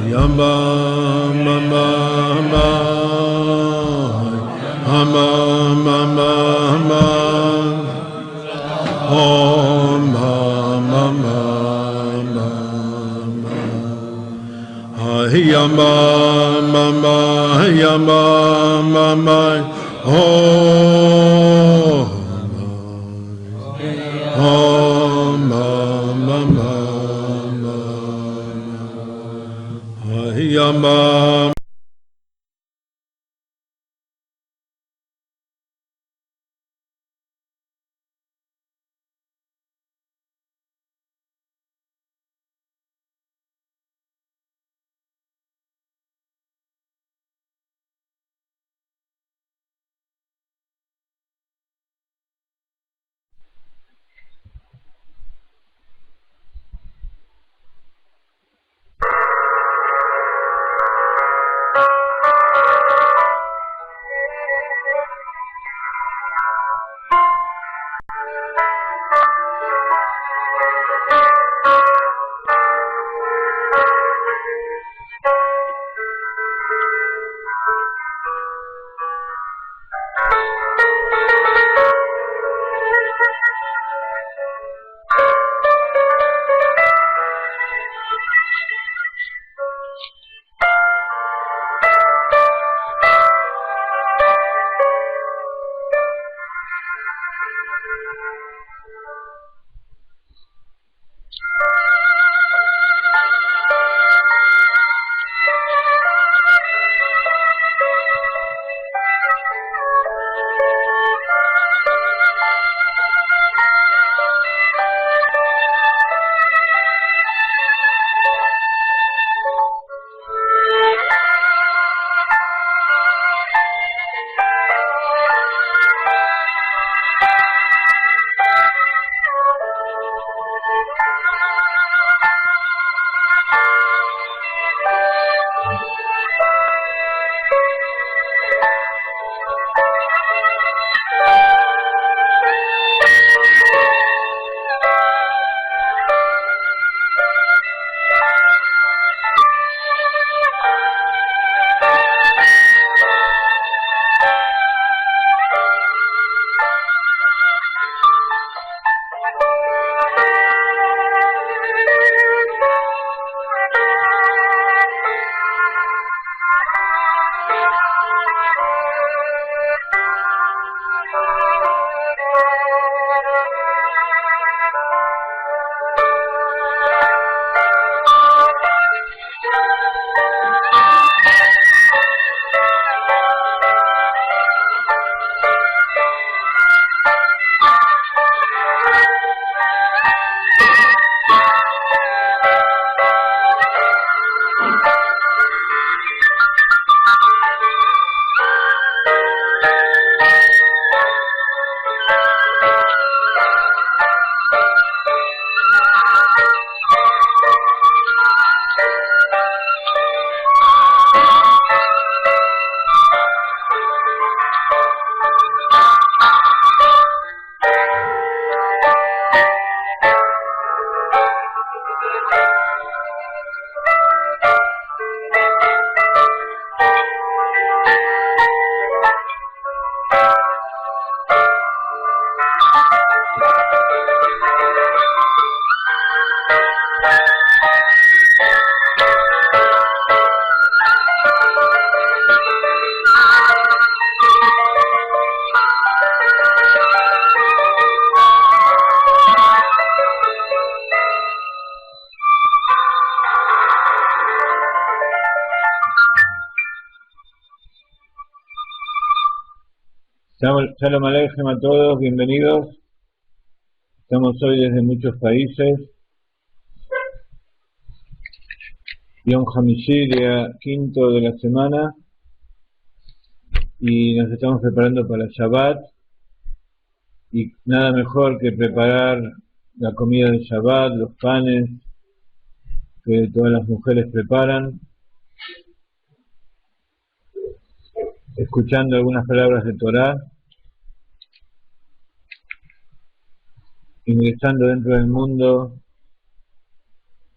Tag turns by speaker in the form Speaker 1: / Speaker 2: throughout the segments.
Speaker 1: Yamba Mama Mama Mama Mama Mama Om Mama Mama Yamba Mama Yamba Mama Om Om Mama Yamba
Speaker 2: Shalom Aleichem a todos, bienvenidos. Estamos hoy desde muchos países. Yom Hamishi, día quinto de la semana, y nos estamos preparando para el Shabbat. Y nada mejor que preparar la comida de Shabbat, los panes que todas las mujeres preparan, escuchando algunas palabras de Torah, ingresando dentro del mundo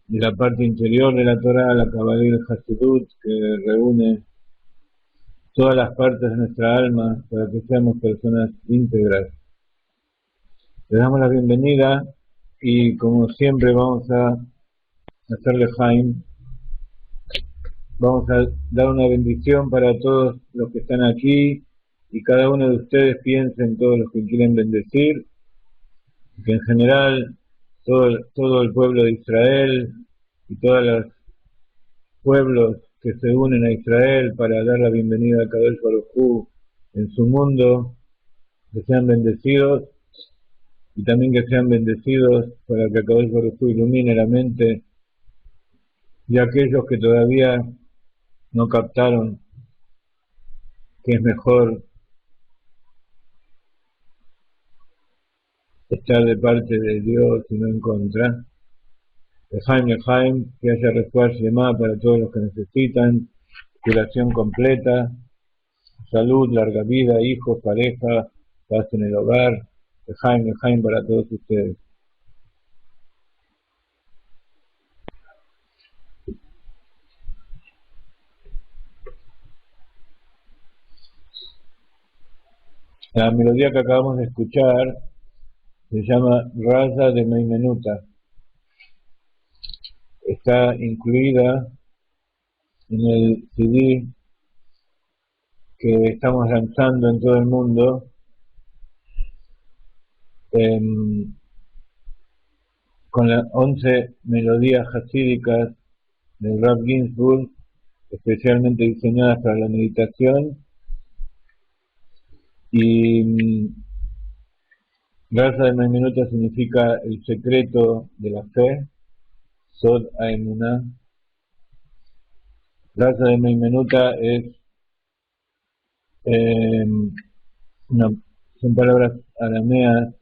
Speaker 2: de la parte interior de la Torá, la Kabbalah y el Hasidut, que reúne todas las partes de nuestra alma para que seamos personas íntegras. Les damos la bienvenida y como siempre vamos a hacerle Jaim. Vamos a dar una bendición para todos los que están aquí y cada uno de ustedes piense en todos los que quieren bendecir, que en general todo el pueblo de Israel y todos los pueblos que se unen a Israel para dar la bienvenida a Kadosh Baruj Hu en su mundo, que sean bendecidos y también que sean bendecidos para que Kadosh Baruj Hu ilumine la mente de aquellos que todavía no captaron que es mejor estar de parte de Dios y no en contra. Lejaim, que haya respuesta llamada para todos los que necesitan, curación completa, salud, larga vida, hijos, pareja, paz en el hogar. Lejaim para todos ustedes. La melodía que acabamos de escuchar se llama Raza de Meimenuta. Está incluida en el CD que estamos lanzando en todo el mundo, con las 11 melodías hasídicas del Rav Ginsburg, especialmente diseñadas para la meditación. Y Raza de Meimenuta significa el secreto de la fe, Sod Haemunah. Raza de Meimenuta es son palabras arameas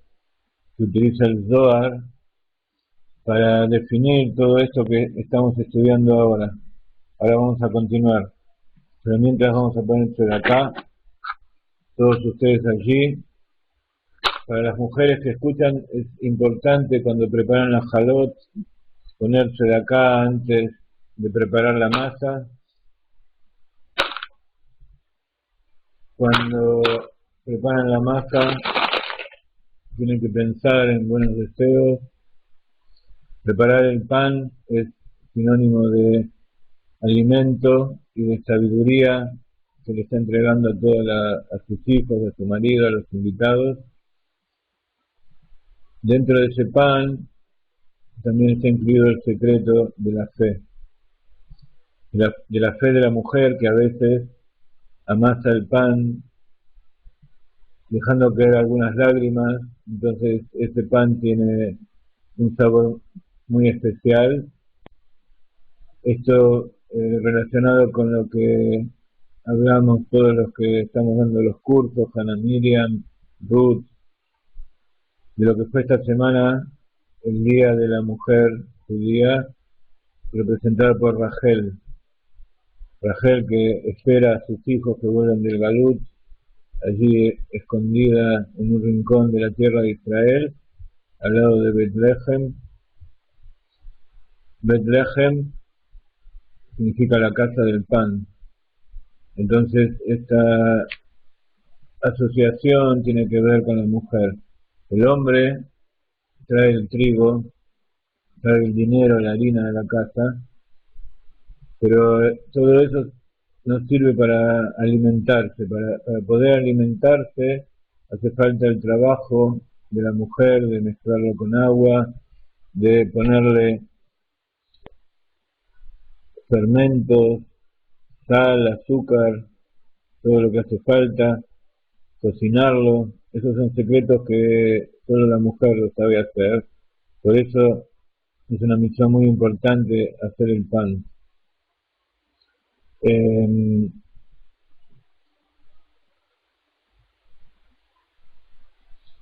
Speaker 2: que utiliza el Zohar para definir todo esto que estamos estudiando ahora. Ahora vamos a continuar, pero mientras vamos a ponerse de acá, todos ustedes allí. Para las mujeres que escuchan es importante cuando preparan la jalot ponerse de acá antes de preparar la masa. Cuando preparan la masa tienen que pensar en buenos deseos. Preparar el pan es sinónimo de alimento y de sabiduría que le está entregando a sus hijos, a su marido, a los invitados. Dentro de ese pan también está incluido el secreto de la fe. De la fe de la mujer que a veces amasa el pan dejando caer algunas lágrimas, entonces ese pan tiene un sabor muy especial. Esto relacionado con lo que hablamos todos los que estamos dando los cursos, Hannah Miriam, Ruth, de lo que fue esta semana el Día de la Mujer Judía, representado por Rachel. Rachel que espera a sus hijos que vuelvan del Galut, allí escondida en un rincón de la tierra de Israel, al lado de Betlehem. Betlehem significa la casa del pan. Entonces esta asociación tiene que ver con la mujer. El hombre trae el trigo, trae el dinero, la harina de la casa, pero todo eso no sirve para alimentarse. Para poder alimentarse hace falta el trabajo de la mujer, de mezclarlo con agua, de ponerle fermentos, sal, azúcar, todo lo que hace falta, cocinarlo. Esos son secretos que solo la mujer lo sabe hacer. Por eso es una misión muy importante hacer el pan.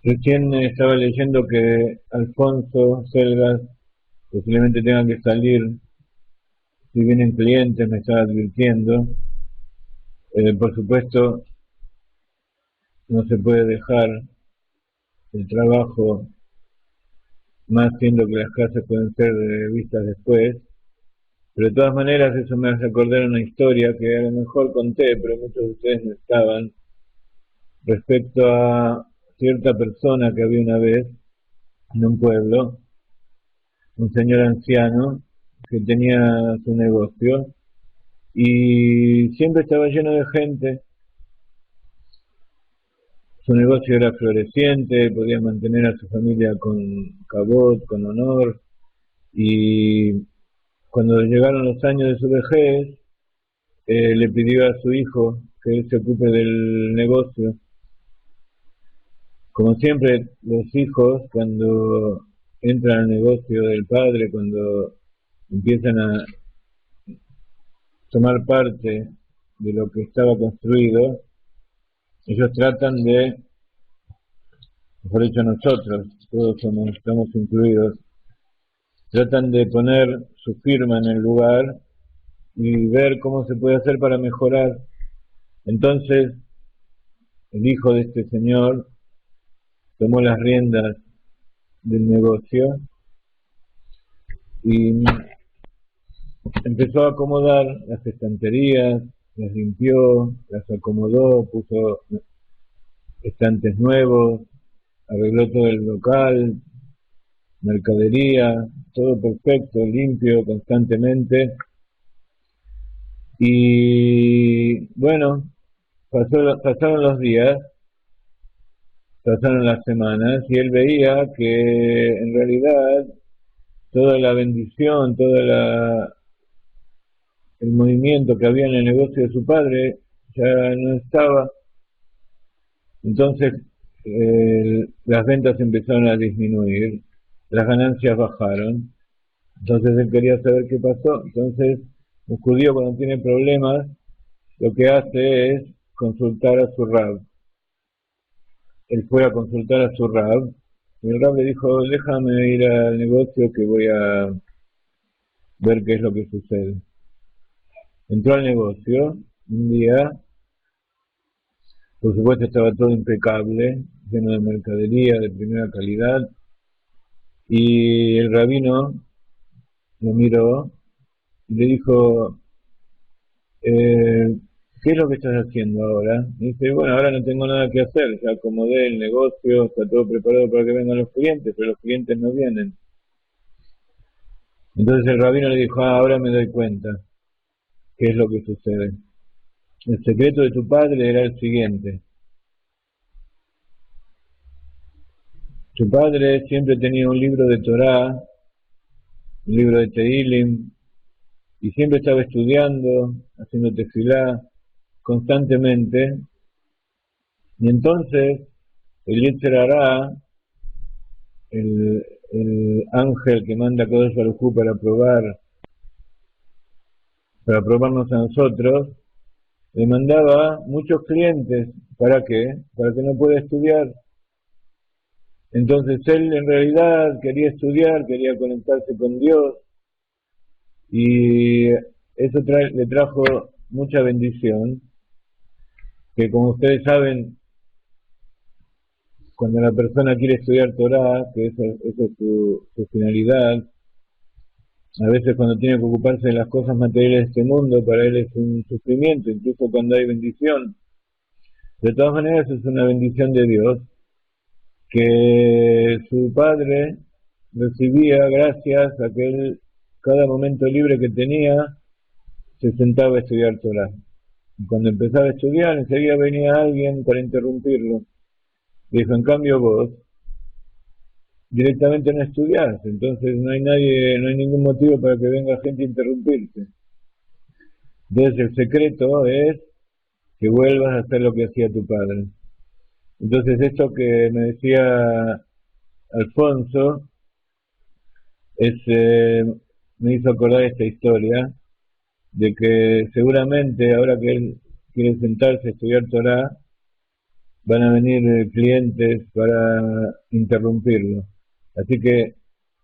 Speaker 2: Recién estaba leyendo que Alfonso Selgas posiblemente tenga que salir, si vienen clientes, me estaba advirtiendo. Por supuesto, no se puede dejar el trabajo más siendo que las clases pueden ser vistas después. Pero de todas maneras eso me hace acordar una historia que a lo mejor conté, pero muchos de ustedes no estaban, respecto a cierta persona que había una vez en un pueblo, un señor anciano que tenía su negocio y siempre estaba lleno de gente. Su negocio era floreciente, podía mantener a su familia con cabot, con honor, y cuando llegaron los años de su vejez, le pidió a su hijo que él se ocupe del negocio. Como siempre, los hijos, cuando entran al negocio del padre, cuando empiezan a tomar parte de lo que estaba construido, ellos tratan de, mejor dicho nosotros, todos estamos incluidos, tratan de poner su firma en el lugar y ver cómo se puede hacer para mejorar. Entonces, el hijo de este señor tomó las riendas del negocio y empezó a acomodar las estanterías, las limpió, las acomodó, puso estantes nuevos, arregló todo el local, mercadería, todo perfecto, limpio constantemente. Y bueno, pasaron los días, pasaron las semanas y él veía que en realidad toda la bendición, el movimiento que había en el negocio de su padre ya no estaba. Entonces las ventas empezaron a disminuir, las ganancias bajaron. Entonces él quería saber qué pasó. Entonces un judío cuando tiene problemas lo que hace es consultar a su rab. Él fue a consultar a su rab y el rab le dijo, déjame ir al negocio que voy a ver qué es lo que sucede. Entró al negocio un día, por supuesto estaba todo impecable, lleno de mercadería de primera calidad, y el rabino lo miró y le dijo, ¿qué es lo que estás haciendo ahora? Y dice, bueno, ahora no tengo nada que hacer, ya acomodé el negocio, está todo preparado para que vengan los clientes, pero los clientes no vienen. Entonces el rabino le dijo, ahora me doy cuenta qué es lo que sucede. El secreto de tu padre era el siguiente. Tu padre siempre tenía un libro de Torá, un libro de Tehilim, y siempre estaba estudiando, haciendo tefilá constantemente, y entonces el Yetzer Hará, el ángel que manda a Kadosh Baruj Hu para probarnos a nosotros, le mandaba muchos clientes. ¿Para qué? Para que no pueda estudiar. Entonces él en realidad quería estudiar, quería conectarse con Dios, y eso le trajo mucha bendición, que como ustedes saben, cuando la persona quiere estudiar Torah, que esa es su finalidad, a veces cuando tiene que ocuparse de las cosas materiales de este mundo, para él es un sufrimiento, incluso cuando hay bendición. De todas maneras es una bendición de Dios, que su padre recibía gracias a que él, cada momento libre que tenía, se sentaba a estudiar Torah. Y cuando empezaba a estudiar, enseguida venía alguien para interrumpirlo. Dijo, en cambio vos, directamente no estudiás, entonces no hay ningún motivo para que venga gente a interrumpirte. Entonces el secreto es que vuelvas a hacer lo que hacía tu padre. Entonces esto que me decía Alfonso me hizo acordar esta historia de que seguramente ahora que él quiere sentarse a estudiar Torah, van a venir clientes para interrumpirlo. Así que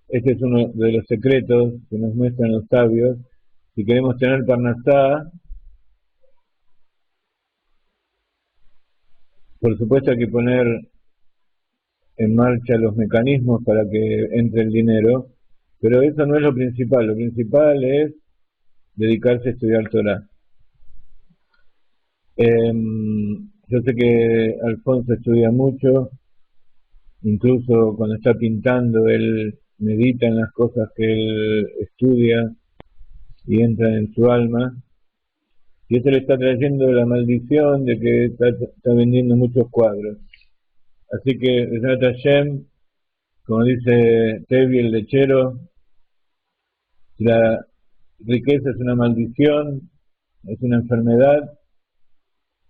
Speaker 2: este es uno de los secretos que nos muestran los sabios. Si queremos tener Parnasá, por supuesto hay que poner en marcha los mecanismos para que entre el dinero, pero eso no es lo principal es dedicarse a estudiar Torah. Yo sé que Alfonso estudia mucho, incluso cuando está pintando él medita en las cosas que él estudia y entran en su alma, y eso le está trayendo la maldición de que está vendiendo muchos cuadros. Así que Besat Hashem, como dice Tevi el lechero, la riqueza es una maldición, es una enfermedad,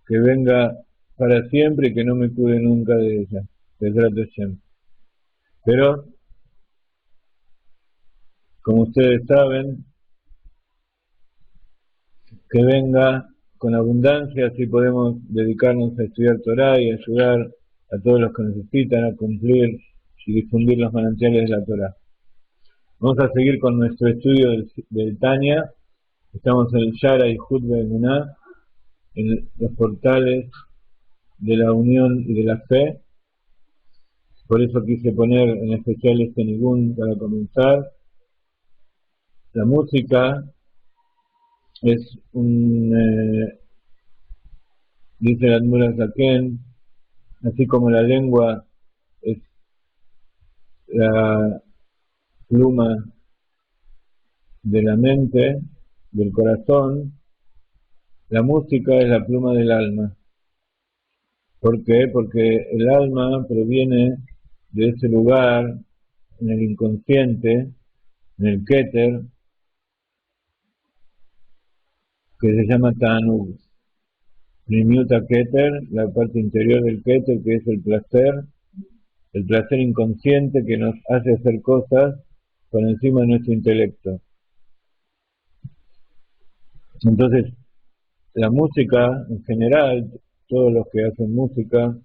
Speaker 2: que venga para siempre y que no me cure nunca de ella. Besat Hashem. Pero, como ustedes saben, que venga con abundancia, así podemos dedicarnos a estudiar Torah y ayudar a todos los que necesitan a cumplir y difundir los manantiales de la Torah. Vamos a seguir con nuestro estudio del Tanya. Estamos en el Shara y Hud Be'emuná, en los portales de la unión y de la fe. Por eso quise poner en especial este nigún para comenzar. La música es dice la Admura Zaken, así como la lengua es la pluma de la mente, del corazón, la música es la pluma del alma. ¿Por qué? Porque el alma proviene de ese lugar, en el inconsciente, en el Keter, que se llama Tanug. Primiuta Keter, la parte interior del Keter, que es el placer inconsciente que nos hace hacer cosas por encima de nuestro intelecto. Entonces, la música en general, todos los que hacen música,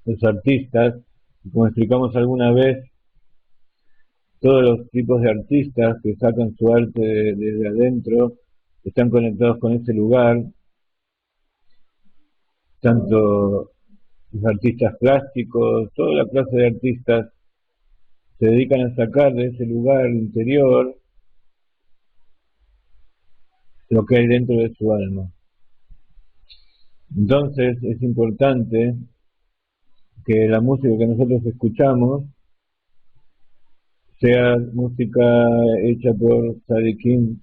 Speaker 2: los artistas, como explicamos alguna vez, todos los tipos de artistas que sacan su arte desde adentro, están conectados con ese lugar, tanto los artistas plásticos, toda la clase de artistas se dedican a sacar de ese lugar interior lo que hay dentro de su alma. Entonces es importante que la música que nosotros escuchamos sea música hecha por tzadikim,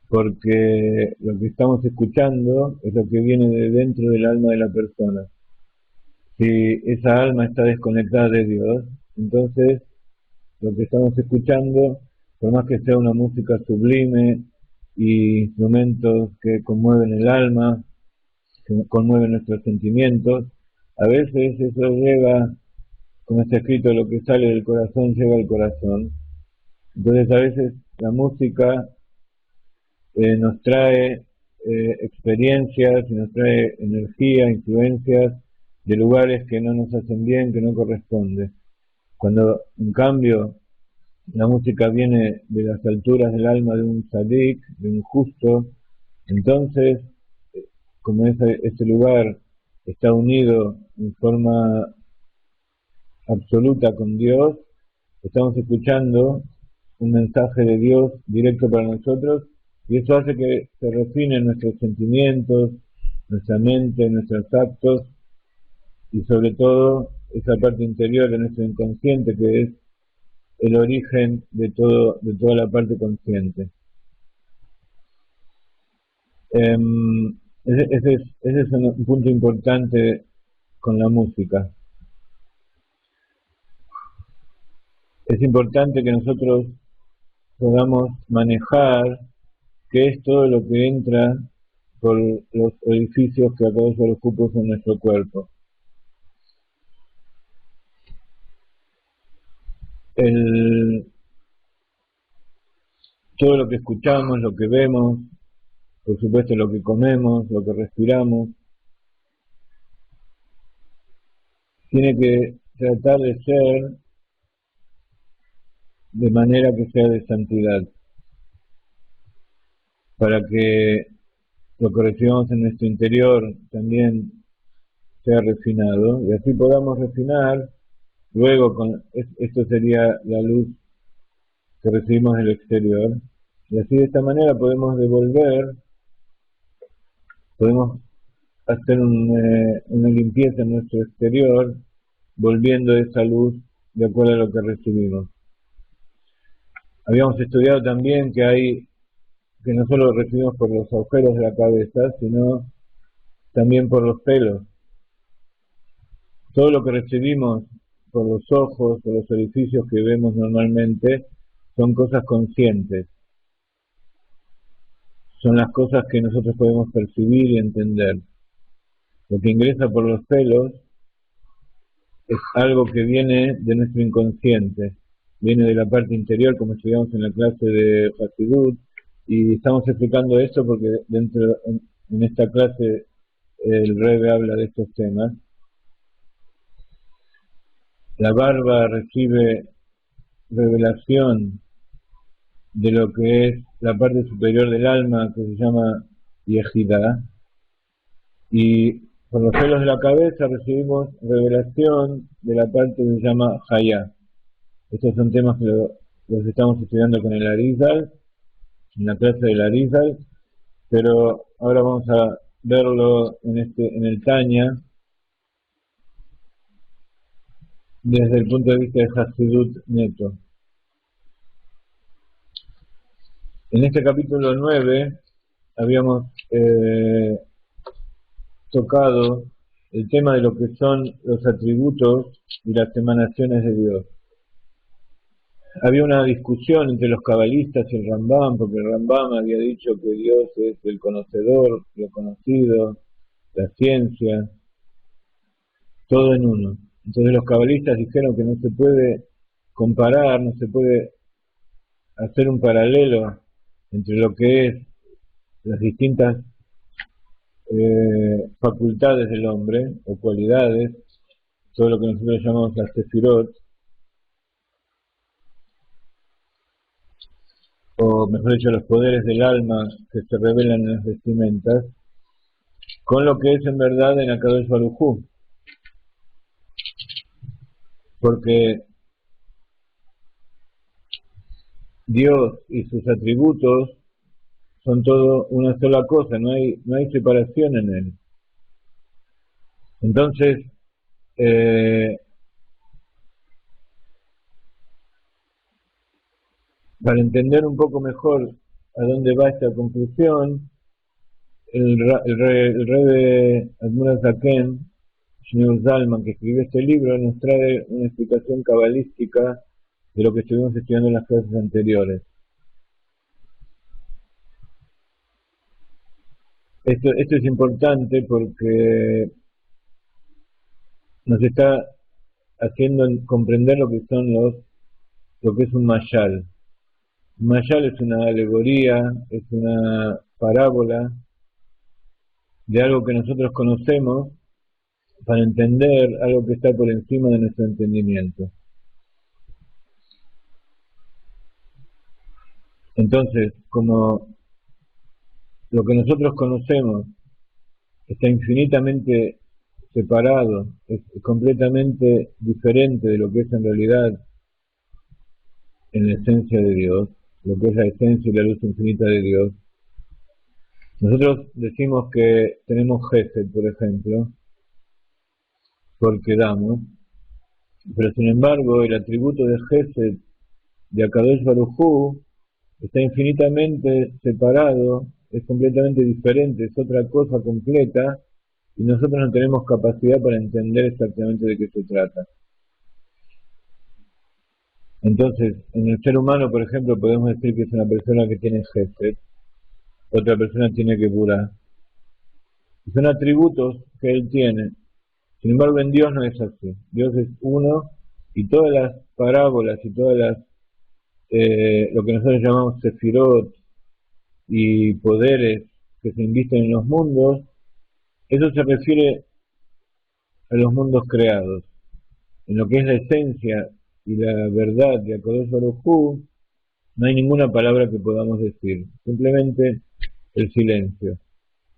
Speaker 2: porque lo que estamos escuchando es lo que viene de dentro del alma de la persona. Si esa alma está desconectada de Dios, entonces lo que estamos escuchando, por más que sea una música sublime y instrumentos que conmueven el alma, que conmueven nuestros sentimientos, a veces eso llega, como está escrito, lo que sale del corazón llega al corazón. Entonces a veces la música nos trae experiencias y nos trae energía, influencias de lugares que no nos hacen bien, que no corresponde. Cuando en cambio la música viene de las alturas del alma de un tzadik, de un justo, entonces como ese lugar está unido en forma absoluta con Dios, estamos escuchando un mensaje de Dios directo para nosotros, y eso hace que se refinen nuestros sentimientos, nuestra mente, nuestros actos, y sobre todo esa parte interior de nuestro inconsciente que es el origen de toda la parte consciente. Ese es un punto importante con la música. Es importante que nosotros podamos manejar qué es todo lo que entra por los orificios que atraviesan los cupos en nuestro cuerpo. Todo lo que escuchamos, lo que vemos, por supuesto lo que comemos, lo que respiramos, tiene que tratar de ser de manera que sea de santidad, para que lo que recibamos en nuestro interior también sea refinado, y así podamos refinar, luego esto sería la luz que recibimos del exterior, y así de esta manera podemos devolver, podemos hacer una limpieza en nuestro exterior, volviendo esa luz de acuerdo a lo que recibimos. Habíamos estudiado también que no solo recibimos por los agujeros de la cabeza, sino también por los pelos. Todo lo que recibimos por los ojos, por los orificios que vemos normalmente, son cosas conscientes. Son las cosas que nosotros podemos percibir y entender. Lo que ingresa por los pelos es algo que viene de nuestro inconsciente, viene de la parte interior, como estudiamos en la clase de Hasidut, y estamos explicando esto porque en esta clase el Rebbe habla de estos temas. La barba recibe revelación de lo que es la parte superior del alma, que se llama Yehidá, y por los pelos de la cabeza recibimos revelación de la parte que se llama Hayá. Estos son temas que los estamos estudiando con el Arizal, en la clase del Arizal, pero ahora vamos a verlo en el Tanya, desde el punto de vista de Hasidut neto. En este capítulo 9 habíamos tocado el tema de lo que son los atributos y las emanaciones de Dios. Había una discusión entre los cabalistas y el Rambam, porque el Rambam había dicho que Dios es el conocedor, lo conocido, la ciencia, todo en uno. Entonces los cabalistas dijeron que no se puede comparar, no se puede hacer un paralelo entre lo que es las distintas facultades del hombre, o cualidades, todo lo que nosotros llamamos las sefirot, o mejor dicho, los poderes del alma que se revelan en las vestimentas, con lo que es en verdad en Akadosh Baruj Hu. Porque Dios y sus atributos son todo una sola cosa, no hay separación en él. Entonces, para entender un poco mejor a dónde va esta conclusión, el Rebbe Admur Zaken, Shneur Zalman, que escribió este libro, nos trae una explicación cabalística de lo que estuvimos estudiando en las clases anteriores. Esto es importante porque nos está haciendo comprender lo que es un mashal. Un mashal es una alegoría, es una parábola de algo que nosotros conocemos para entender algo que está por encima de nuestro entendimiento. Entonces, como lo que nosotros conocemos está infinitamente separado, es completamente diferente de lo que es en realidad en la esencia de Dios, lo que es la esencia y la luz infinita de Dios. Nosotros decimos que tenemos Gesed, por ejemplo, porque damos, pero sin embargo el atributo de Gesed de Akadosh Baruj Hu está infinitamente separado, es completamente diferente, es otra cosa completa, y nosotros no tenemos capacidad para entender exactamente de qué se trata. Entonces, en el ser humano, por ejemplo, podemos decir que es una persona que tiene Gesed, otra persona tiene Geburah. Son atributos que él tiene. Sin embargo, en Dios no es así. Dios es uno, y todas las parábolas y todas las lo que nosotros llamamos sefirot y poderes que se invisten en los mundos, eso se refiere a los mundos creados. En lo que es la esencia y la verdad de Akadosh Baruj Hu, no hay ninguna palabra que podamos decir, simplemente el silencio.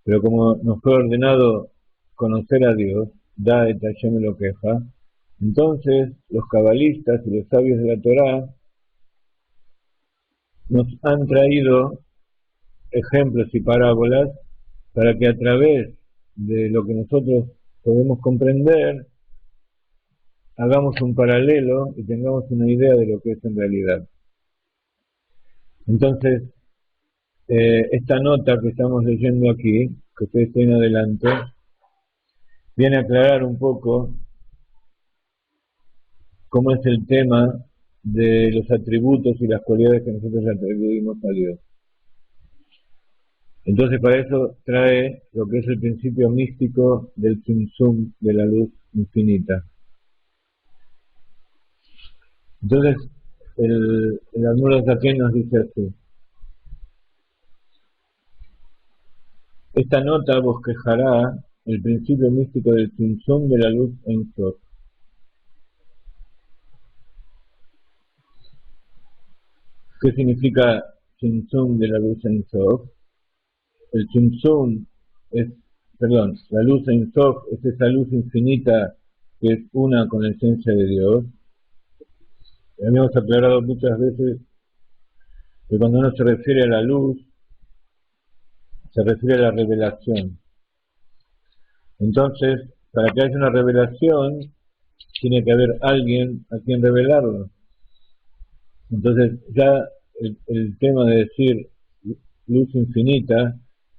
Speaker 2: Pero como nos fue ordenado conocer a Dios, da et Hashem lo queja. Entonces, los cabalistas y los sabios de la Torá nos han traído ejemplos y parábolas para que a través de lo que nosotros podemos comprender, hagamos un paralelo y tengamos una idea de lo que es en realidad. Entonces, esta nota que estamos leyendo aquí, que ustedes tienen adelante, viene a aclarar un poco cómo es el tema de los atributos y las cualidades que nosotros le atribuimos a Dios. Entonces, para eso trae lo que es el principio místico del Tzimtzum, de la luz infinita. Entonces, el Admur Zaken nos dice así: esta nota bosquejará el principio místico del Tzimtzum de la luz Ein Sof. ¿Qué significa Tzimtzum de la luz Ein Sof? El Tzimtzum la luz Ein Sof es esa luz infinita que es una con la esencia de Dios. Hemos aclarado muchas veces que cuando uno se refiere a la luz, se refiere a la revelación. Entonces, para que haya una revelación, tiene que haber alguien a quien revelarlo. Entonces, ya el tema de decir luz infinita,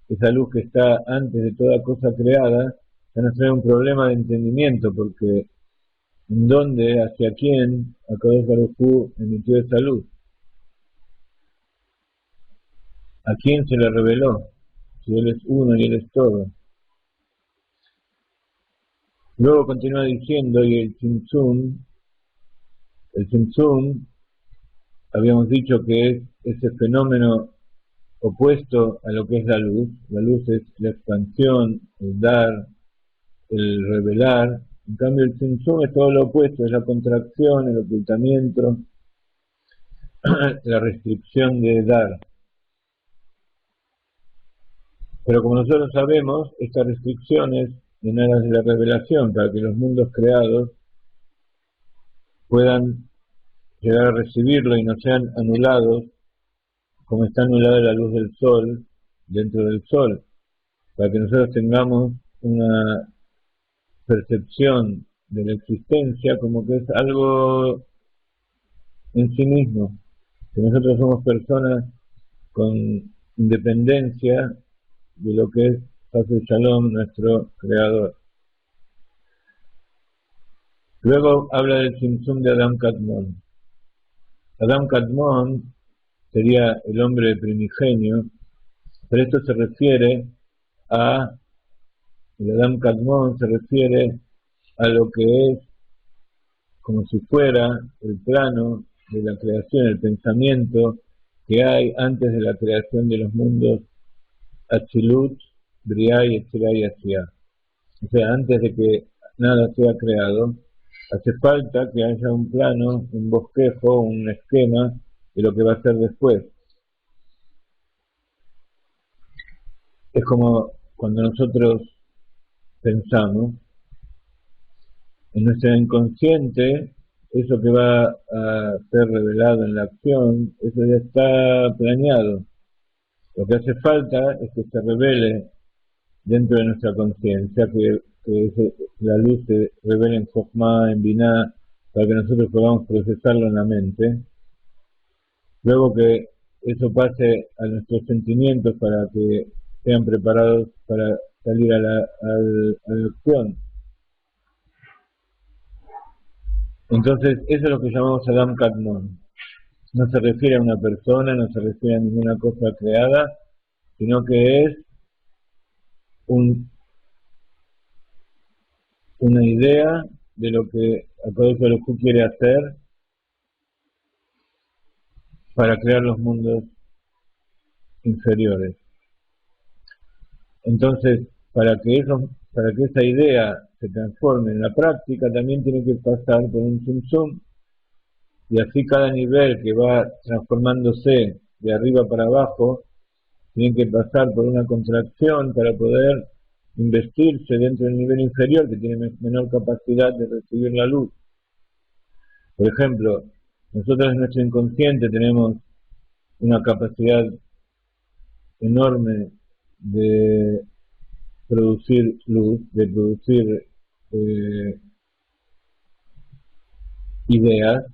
Speaker 2: esa luz que está antes de toda cosa creada, ya nos trae un problema de entendimiento, porque ¿en dónde, hacia quién Akadosh Baruj Hu emitió esa luz? ¿A quién se le reveló? Si Él es uno y Él es todo. Luego continúa diciendo, y el Tzimtzum, habíamos dicho que es ese fenómeno opuesto a lo que es la luz. La luz es la expansión, el dar, el revelar. En cambio, el Tzimtzum es todo lo opuesto, es la contracción, el ocultamiento, la restricción de dar. Pero como nosotros sabemos, estas restricciones en aras de la revelación, para que los mundos creados puedan llegar a recibirlo y no sean anulados, como está anulada la luz del sol dentro del sol, para que nosotros tengamos una percepción de la existencia como que es algo en sí mismo, que nosotros somos personas con independencia de lo que es Hashem Shalom, nuestro creador. Luego habla del Tzimtzum de Adam Kadmon. Adam Kadmon sería el hombre primigenio, pero esto se refiere el Adam Kadmon se refiere a lo que es como si fuera el plano de la creación, el pensamiento que hay antes de la creación de los mundos Atzilut, Briah y Yetzirah y Asiah. O sea, antes de que nada sea creado, hace falta que haya un plano, un bosquejo, un esquema de lo que va a ser después. Es como cuando nosotros pensamos, en nuestro inconsciente, eso que va a ser revelado en la acción, eso ya está planeado. Lo que hace falta es que se revele dentro de nuestra conciencia, que la luz se revele en Chokhmah, en Binah, para que nosotros podamos procesarlo en la mente. Luego que eso pase a nuestros sentimientos para que sean preparados para salir a la acción. Entonces, eso es lo que llamamos Adam Kadmon. No se refiere a una persona, no se refiere a ninguna cosa creada, sino que es una idea de lo que Akadosh Baruj Hu quiere hacer para crear los mundos inferiores. Entonces, para que esa idea se transforme en la práctica, también tiene que pasar por un Tzimtzum, y así cada nivel que va transformándose de arriba para abajo tiene que pasar por una contracción para poder investirse dentro del nivel inferior que tiene menor capacidad de recibir la luz. Por ejemplo, nosotros en nuestro inconsciente tenemos una capacidad enorme de producir luz, de producir ideas,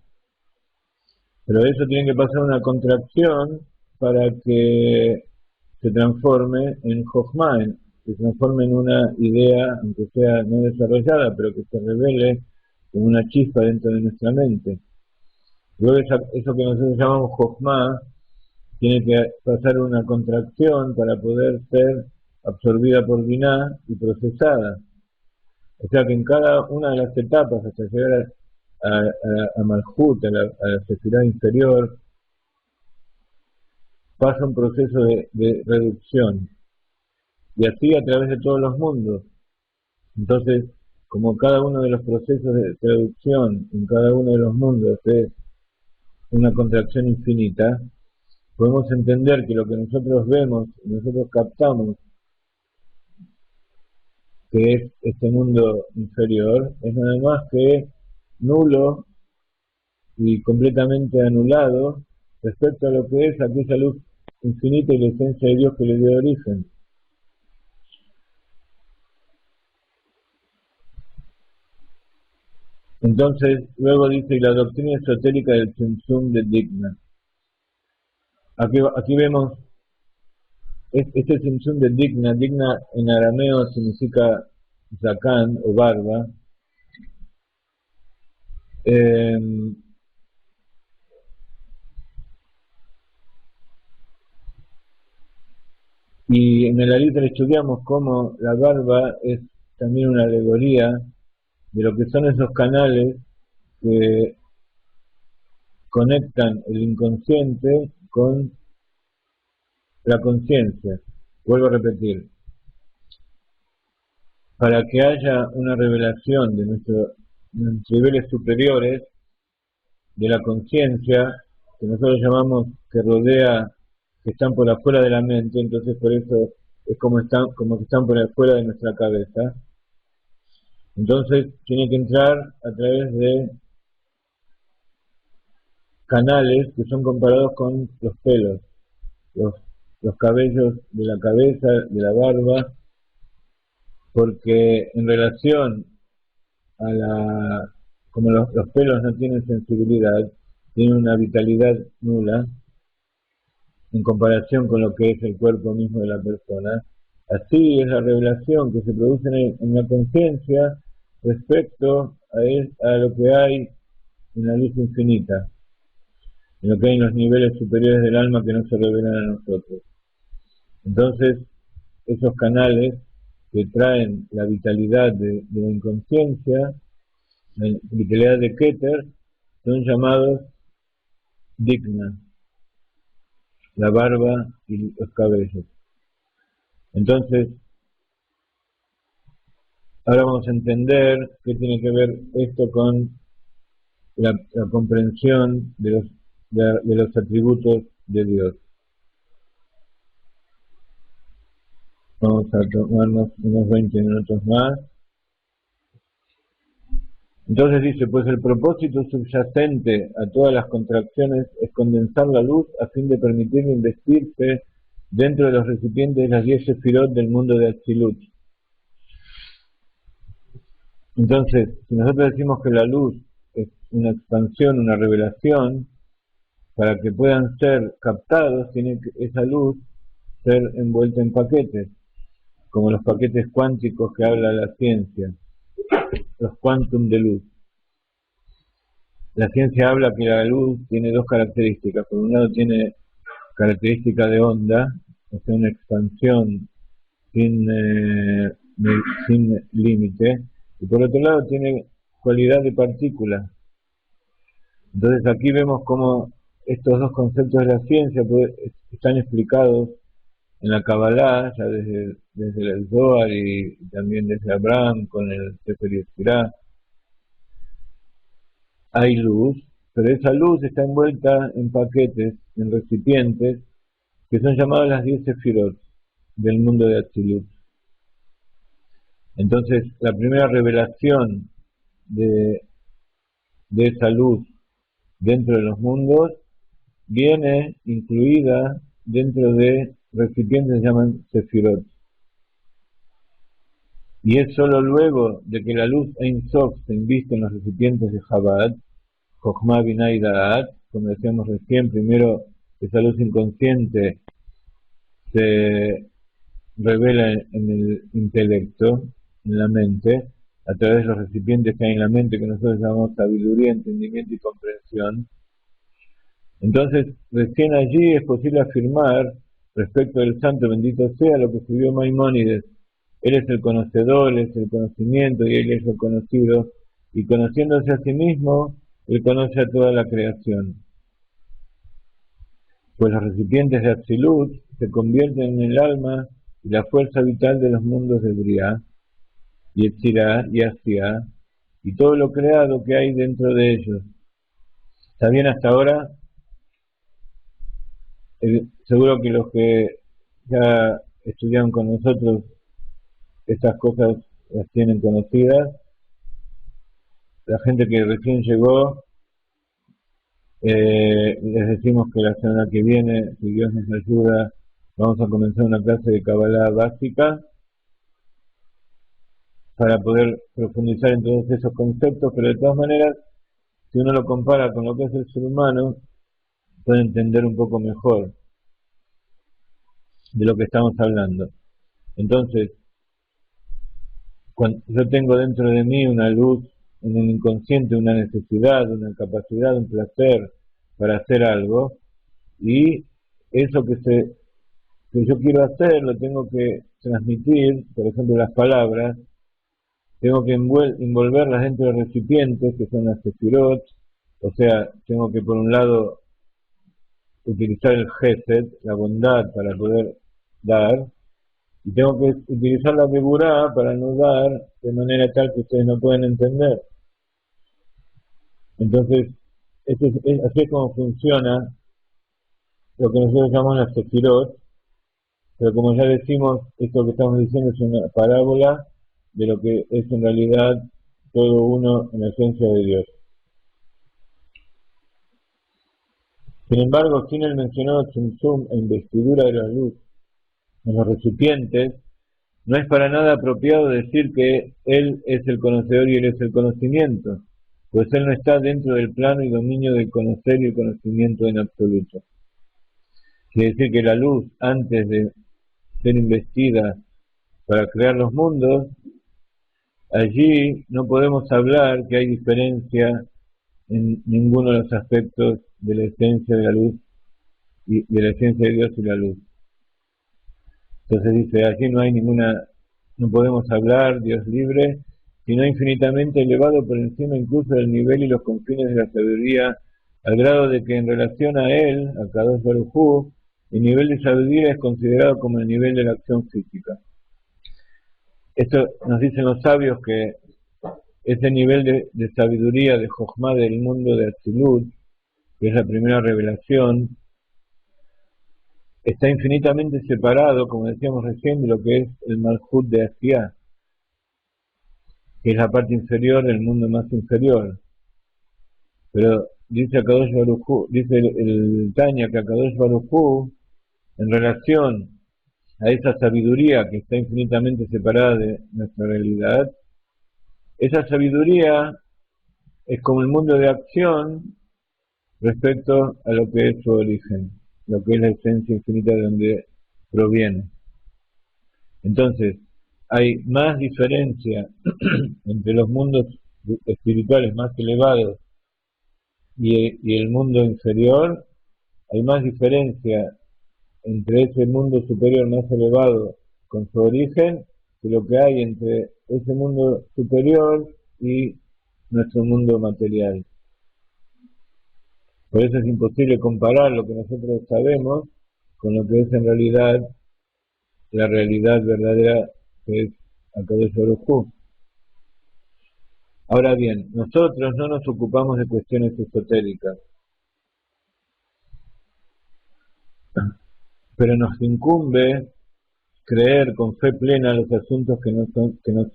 Speaker 2: pero eso tiene que pasar una contracción para que se transforme en Jochma, que se transforme en una idea, aunque sea no desarrollada, pero que se revele como una chispa dentro de nuestra mente. Luego eso que nosotros llamamos Jochma tiene que pasar una contracción para poder ser absorbida por Binah y procesada. O sea que en cada una de las etapas, hasta llegar a Malhut, a la sefirá inferior, pasa un proceso de reducción. Y así a través de todos los mundos. Entonces, como cada uno de los procesos de reducción en cada uno de los mundos es una contracción infinita, podemos entender que lo que nosotros vemos, nosotros captamos, que es este mundo inferior, es nada más que nulo y completamente anulado respecto a lo que es aquella luz infinita y la esencia de Dios que le dio origen. Entonces, luego dice, y la doctrina esotérica del Tzimtzum de Digna. Aquí vemos, este Tzimtzum de Digna, Digna en arameo significa Zakán o barba. Y en el Aliter estudiamos cómo la barba es también una alegoría de lo que son esos canales que conectan el inconsciente con la conciencia. Vuelvo a repetir, para que haya una revelación de nuestros niveles superiores de la conciencia, que nosotros llamamos que rodea, que están por afuera de la mente, entonces por eso es como que están por afuera de nuestra cabeza. Entonces tiene que entrar a través de canales que son comparados con los pelos, los cabellos de la cabeza, de la barba, porque en relación a como los pelos no tienen sensibilidad, tienen una vitalidad nula en comparación con lo que es el cuerpo mismo de la persona. Así es la revelación que se produce en la conciencia respecto a lo que hay en la luz infinita, en lo que hay en los niveles superiores del alma que no se revelan a nosotros. Entonces, esos canales que traen la vitalidad de la inconsciencia, la vitalidad de Keter, son llamados Digna, la barba y los cabellos. Entonces, ahora vamos a entender qué tiene que ver esto con la comprensión de los atributos de Dios. Vamos a tomarnos unos 20 minutos más. Entonces dice, pues el propósito subyacente a todas las contracciones es condensar la luz a fin de permitirle investirse dentro de los recipientes de las 10 sefirot del mundo de Atzilut. Entonces, si nosotros decimos que la luz es una expansión, una revelación, para que puedan ser captados, tiene que esa luz ser envuelta en paquetes, como los paquetes cuánticos que habla la ciencia, los quantum de luz. La ciencia habla que la luz tiene dos características. Por un lado tiene característica de onda, o sea, una expansión sin límite, y por otro lado tiene cualidad de partícula. Entonces aquí vemos cómo estos dos conceptos de la ciencia están explicados en la Kabbalah, ya desde el Zohar y también desde Abraham con el Sefer Yetzirah. Hay luz, pero esa luz está envuelta en paquetes, en recipientes, que son llamados las 10 sefirot del mundo de Atzilut. Entonces, la primera revelación de esa luz dentro de los mundos viene incluida dentro de recipientes que se llaman sefirot. Y es solo luego de que la luz Ein Sof se inviste en los recipientes de Chabad, Chokhmah, Binah y Da'at, como decíamos recién, primero esa luz inconsciente se revela en el intelecto, en la mente, a través de los recipientes que hay en la mente, que nosotros llamamos sabiduría, entendimiento y comprensión. Entonces, recién allí es posible afirmar, respecto del santo bendito sea, lo que escribió Maimónides: él es el conocedor, él es el conocimiento y él es el conocido, y conociéndose a sí mismo, él conoce a toda la creación. Pues los recipientes de Atzilut se convierten en el alma y la fuerza vital de los mundos de Briah, Yetzirah y Asiá, y todo lo creado que hay dentro de ellos. ¿Está bien hasta ahora? Seguro que los que ya estudiaron con nosotros estas cosas las tienen conocidas. La gente que recién llegó, les decimos que la semana que viene, si Dios nos ayuda, vamos a comenzar una clase de Kabbalah básica para poder profundizar en todos esos conceptos, pero de todas maneras, si uno lo compara con lo que es el ser humano, puede entender un poco mejor de lo que estamos hablando. Entonces, cuando yo tengo dentro de mí una luz, en el inconsciente, una necesidad, una capacidad, un placer para hacer algo, y eso que yo quiero hacer lo tengo que transmitir, por ejemplo las palabras, tengo que envolverlas dentro de recipientes que son las sefirot, o sea, tengo que por un lado utilizar el gesed, la bondad, para poder dar, y tengo que utilizar la geburá para no dar de manera tal que ustedes no pueden entender. Entonces, así es como funciona lo que nosotros llamamos las sefirot, pero como ya decimos, esto que estamos diciendo es una parábola de lo que es en realidad todo uno en la esencia de Dios. Sin embargo, sin el mencionado tzimtzum e investidura de la luz en los recipientes, no es para nada apropiado decir que Él es el conocedor y Él es el conocimiento, pues Él no está dentro del plano y dominio del conocer y el conocimiento en absoluto. Quiere decir que la luz, antes de ser investida para crear los mundos, allí no podemos hablar que hay diferencia en ninguno de los aspectos de la esencia de la luz y de la esencia de Dios y la luz. Entonces dice, allí no podemos hablar, Dios libre, sino infinitamente elevado por encima incluso del nivel y los confines de la sabiduría, al grado de que en relación a él, a Kadosh Baruj Hu, el nivel de sabiduría es considerado como el nivel de la acción física. Esto nos dicen los sabios que ese nivel de sabiduría, de Jochma del mundo de Atzilut, que es la primera revelación, está infinitamente separado, como decíamos recién, de lo que es el Malhut de Asiá, que es la parte inferior del mundo más inferior. Pero dice Akadosh Baruj Hu, dice el Tanya, que Akadosh Baruj Hu, en relación a esa sabiduría que está infinitamente separada de nuestra realidad, esa sabiduría es como el mundo de acción respecto a lo que es su origen, lo que es la esencia infinita de donde proviene. Entonces, hay más diferencia entre los mundos espirituales más elevados y el mundo inferior, hay más diferencia entre ese mundo superior más elevado con su origen que lo que hay entre ese mundo superior y nuestro mundo material. Por eso es imposible comparar lo que nosotros sabemos con lo que es en realidad la realidad verdadera que es Akadosh Baruj Hu. Ahora bien, nosotros no nos ocupamos de cuestiones esotéricas, pero nos incumbe creer con fe plena los asuntos que nos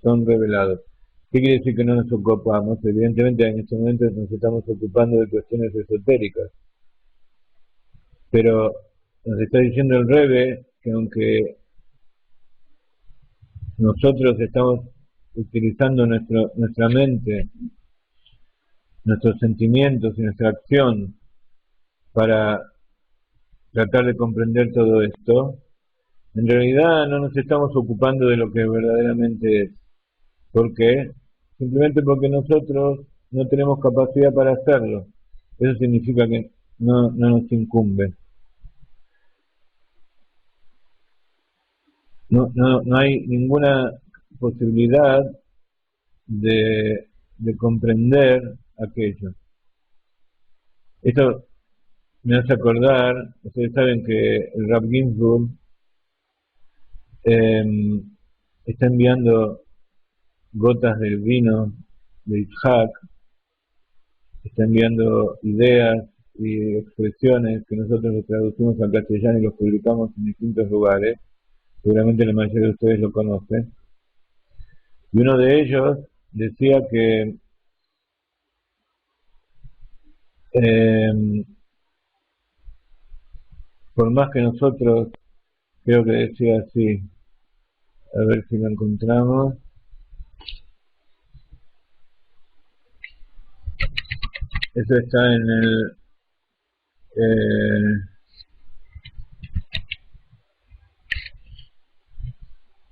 Speaker 2: son revelados. ¿Qué quiere decir que no nos ocupamos? Evidentemente en este momento nos estamos ocupando de cuestiones esotéricas, pero nos está diciendo el Rebbe que aunque nosotros estamos utilizando nuestra mente, nuestros sentimientos y nuestra acción para tratar de comprender todo esto, en realidad no nos estamos ocupando de lo que verdaderamente es. ¿Por qué? Simplemente porque nosotros no tenemos capacidad para hacerlo. Eso significa que no nos incumbe. No hay ninguna posibilidad de comprender aquello. Esto me hace acordar, ustedes saben que el Rav Ginsburg está enviando gotas del vino de Yitzhak, está enviando ideas y expresiones que nosotros los traducimos al castellano y los publicamos en distintos lugares. Seguramente la mayoría de ustedes lo conocen. Y uno de ellos decía que por más que nosotros, creo que decía así, a ver si lo encontramos, eso está en el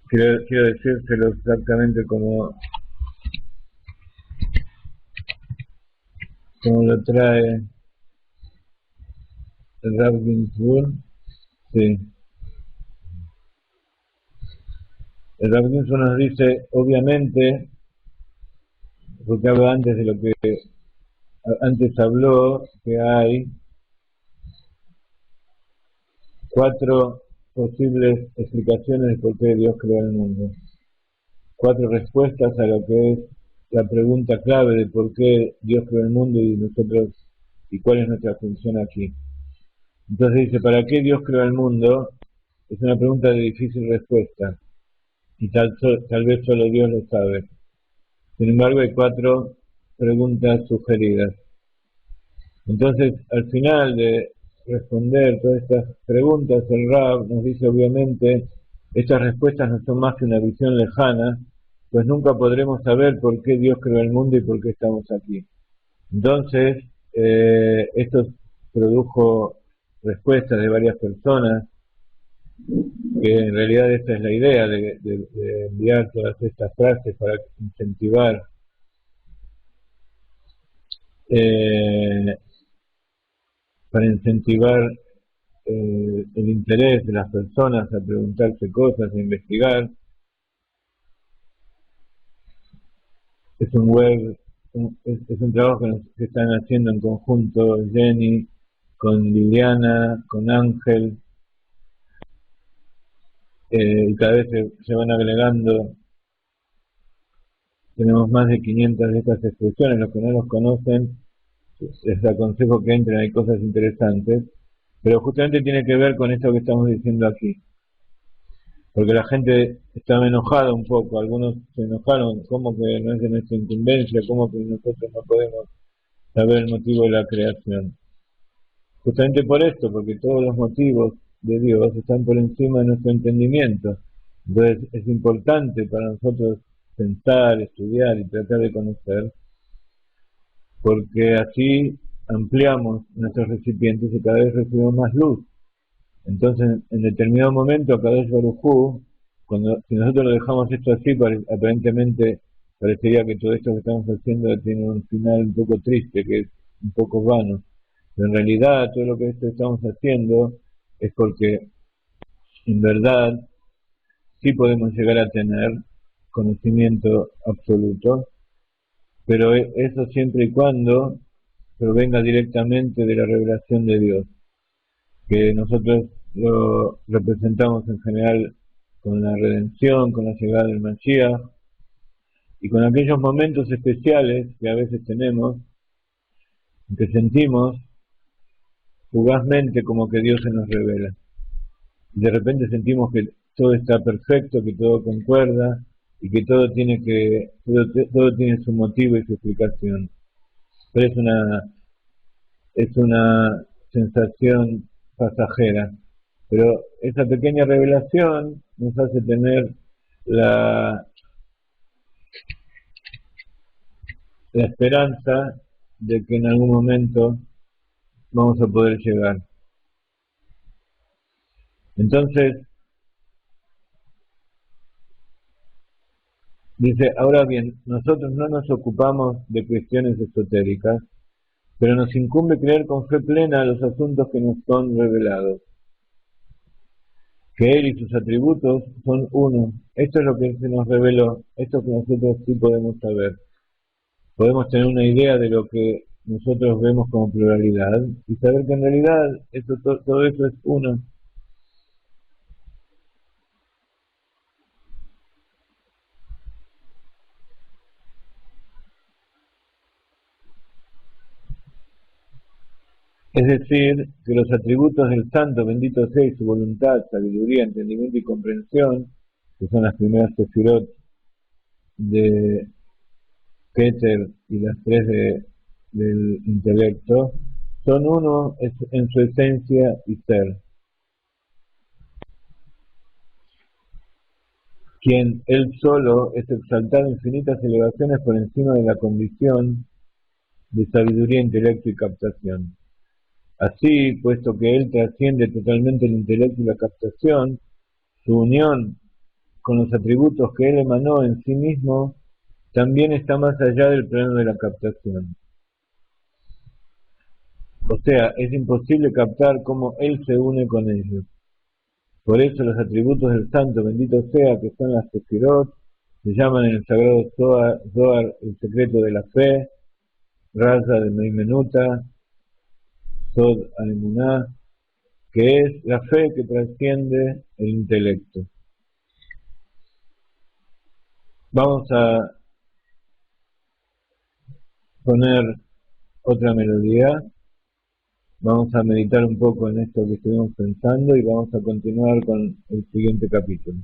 Speaker 2: quiero decírselo exactamente como lo trae el Rav Ginsburg. Sí. El Rav Ginsburg nos dice, obviamente, porque habla antes de lo que antes habló, que hay 4 posibles explicaciones de por qué Dios creó el mundo. 4 respuestas a lo que es la pregunta clave de por qué Dios creó el mundo y cuál es nuestra función aquí. Entonces dice, ¿para qué Dios creó el mundo? Es una pregunta de difícil respuesta y tal vez solo Dios lo sabe. Sin embargo, hay 4 preguntas sugeridas. Entonces, al final de responder todas estas preguntas, el Rab nos dice, obviamente, estas respuestas no son más que una visión lejana, pues nunca podremos saber por qué Dios creó el mundo y por qué estamos aquí. Entonces, esto produjo respuestas de varias personas, que en realidad esta es la idea de enviar todas estas frases para incentivar el interés de las personas a preguntarse cosas, a investigar. Es un trabajo que están haciendo en conjunto Jenny con Liliana, con Ángel, y cada vez se van agregando. Tenemos más de 500 de estas expresiones. Los que no los conocen, les aconsejo que entren, hay cosas interesantes, pero justamente tiene que ver con esto que estamos diciendo aquí, porque la gente estaba enojada un poco, algunos se enojaron, como que no es de nuestra incumbencia, como que nosotros no podemos saber el motivo de la creación. Justamente por esto, porque todos los motivos de Dios están por encima de nuestro entendimiento. Entonces es importante para nosotros pensar, estudiar y tratar de conocer, porque así ampliamos nuestros recipientes y cada vez recibimos más luz. Entonces, en determinado momento, Kadosh Baruj Hu, si nosotros lo dejamos esto así, aparentemente parecería que todo esto que estamos haciendo tiene un final un poco triste, que es un poco vano. Pero en realidad, todo lo que estamos haciendo es porque, en verdad, sí podemos llegar a tener conocimiento absoluto, pero eso siempre y cuando provenga directamente de la revelación de Dios, que nosotros lo representamos en general con la redención, con la llegada del Mashiach, y con aquellos momentos especiales que a veces tenemos, en que sentimos fugazmente como que Dios se nos revela. De repente sentimos que todo está perfecto, que todo concuerda y que todo todo tiene su motivo y su explicación. Pero es una sensación pasajera. Pero esa pequeña revelación nos hace tener la, la esperanza de que en algún momento vamos a poder llegar. Entonces, dice, ahora bien, nosotros no nos ocupamos de cuestiones esotéricas, pero nos incumbe creer con fe plena los asuntos que nos son revelados, que Él y sus atributos son uno. Esto es lo que se nos reveló, esto que nosotros sí podemos saber. Podemos tener una idea de lo que nosotros vemos como pluralidad y saber que en realidad todo eso es uno. Es decir, que los atributos del Santo, bendito sea, y su voluntad, sabiduría, entendimiento y comprensión, que son las primeras sefirot de Keter y las tres del intelecto, son uno en su esencia y ser. Quien él solo es exaltado infinitas elevaciones por encima de la condición de sabiduría, intelecto y captación. Así, puesto que él trasciende totalmente el intelecto y la captación, su unión con los atributos que él emanó en sí mismo también está más allá del plano de la captación. O sea, es imposible captar cómo él se une con ellos. Por eso los atributos del Santo, bendito sea, que son las Sefirot, se llaman en el sagrado Zohar el secreto de la fe, Raza de Meimenuta, Sod Aemuná, que es la fe que trasciende el intelecto. Vamos a poner otra melodía, vamos a meditar un poco en esto que estuvimos pensando y vamos a continuar con el siguiente capítulo.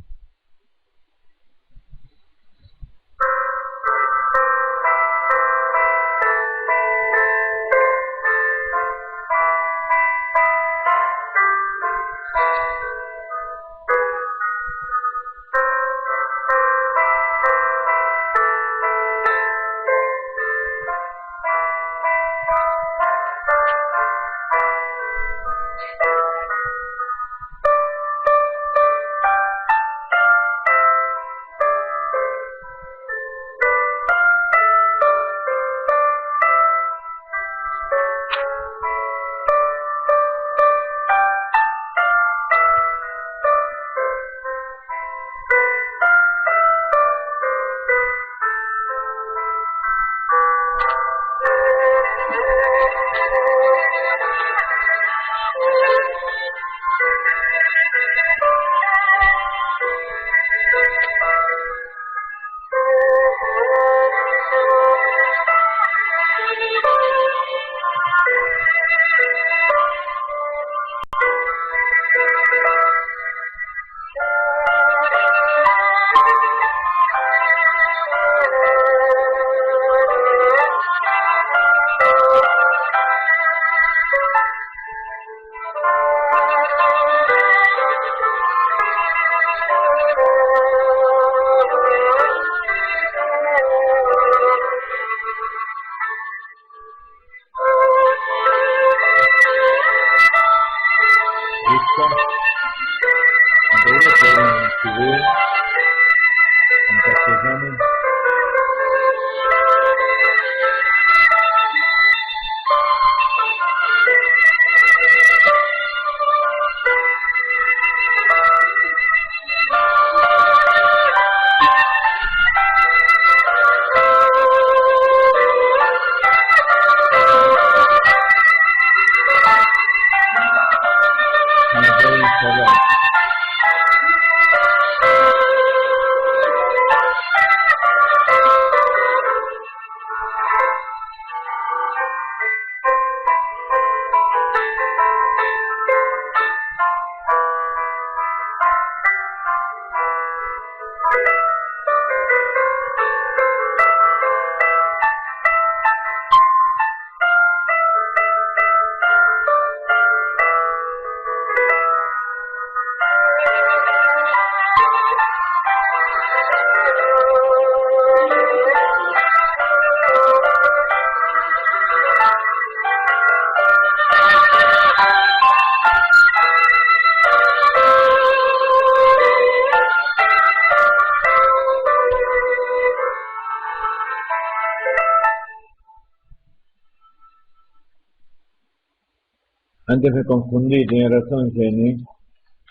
Speaker 2: Antes me confundí, tiene razón Jenny.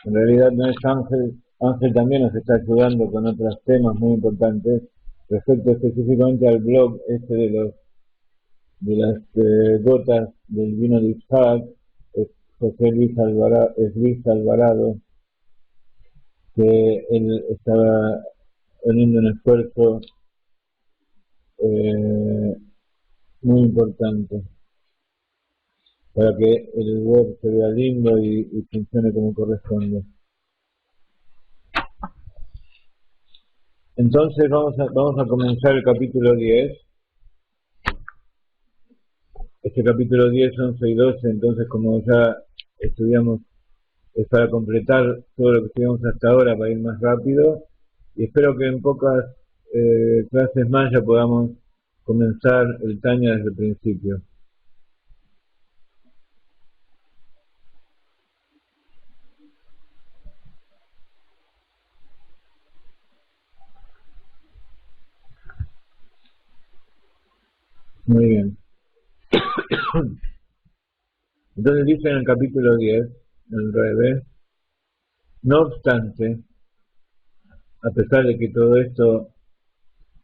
Speaker 2: En realidad no es Ángel. Ángel también nos está ayudando con otros temas muy importantes respecto específicamente al blog este de las gotas del vino de Isaac. Es Luis Alvarado, que él estaba poniendo un esfuerzo muy importante para que el web se vea lindo y funcione como corresponde. Entonces vamos a comenzar el capítulo 10. Este capítulo 10, 11 y 12, entonces como ya estudiamos, es para completar todo lo que estudiamos hasta ahora, para ir más rápido, y espero que en pocas clases más ya podamos comenzar el Tanya desde el principio. Muy bien. Entonces dice en el capítulo 10, el Rebbe, no obstante, a pesar de que todo esto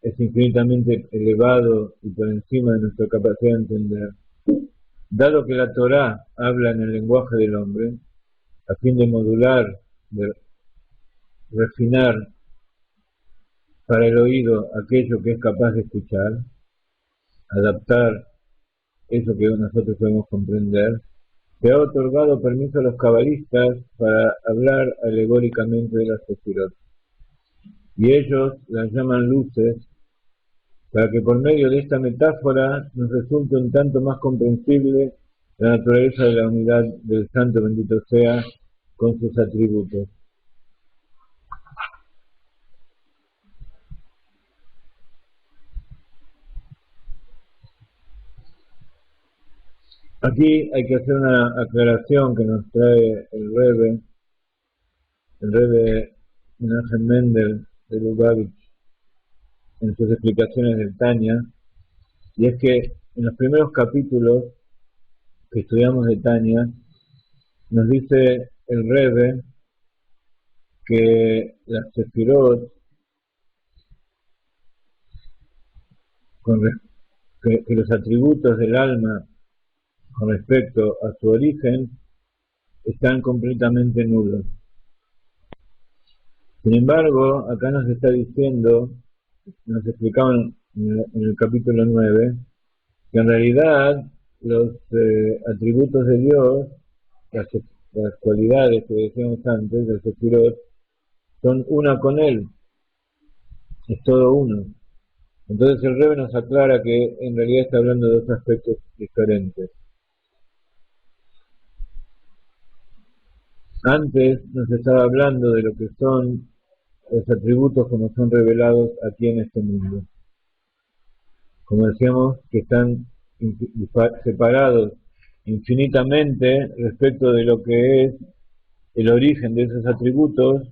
Speaker 2: es infinitamente elevado y por encima de nuestra capacidad de entender, dado que la Torá habla en el lenguaje del hombre, a fin de modular, de refinar para el oído aquello que es capaz de escuchar, adaptar eso que nosotros podemos comprender, se ha otorgado permiso a los cabalistas para hablar alegóricamente de las sefirot. Y ellos las llaman luces, para que por medio de esta metáfora nos resulte un tanto más comprensible la naturaleza de la unidad del Santo bendito sea con sus atributos. Aquí hay que hacer una aclaración que nos trae el Rebbe Menachem Mendel de Lubavitch en sus explicaciones del Tanya, y es que en los primeros capítulos que estudiamos de Tanya, nos dice el Rebbe que las sefirot, que los atributos del alma con respecto a su origen están completamente nulos. Sin embargo, acá nos está diciendo, nos explicaban en el capítulo 9, que en realidad los atributos de Dios, las cualidades que decíamos antes, del Sefirot, son una con Él, es todo uno. Entonces el Rebbe nos aclara que en realidad está hablando de dos aspectos diferentes. Antes nos estaba hablando de lo que son los atributos como son revelados aquí en este mundo. Como decíamos, que están separados infinitamente respecto de lo que es el origen de esos atributos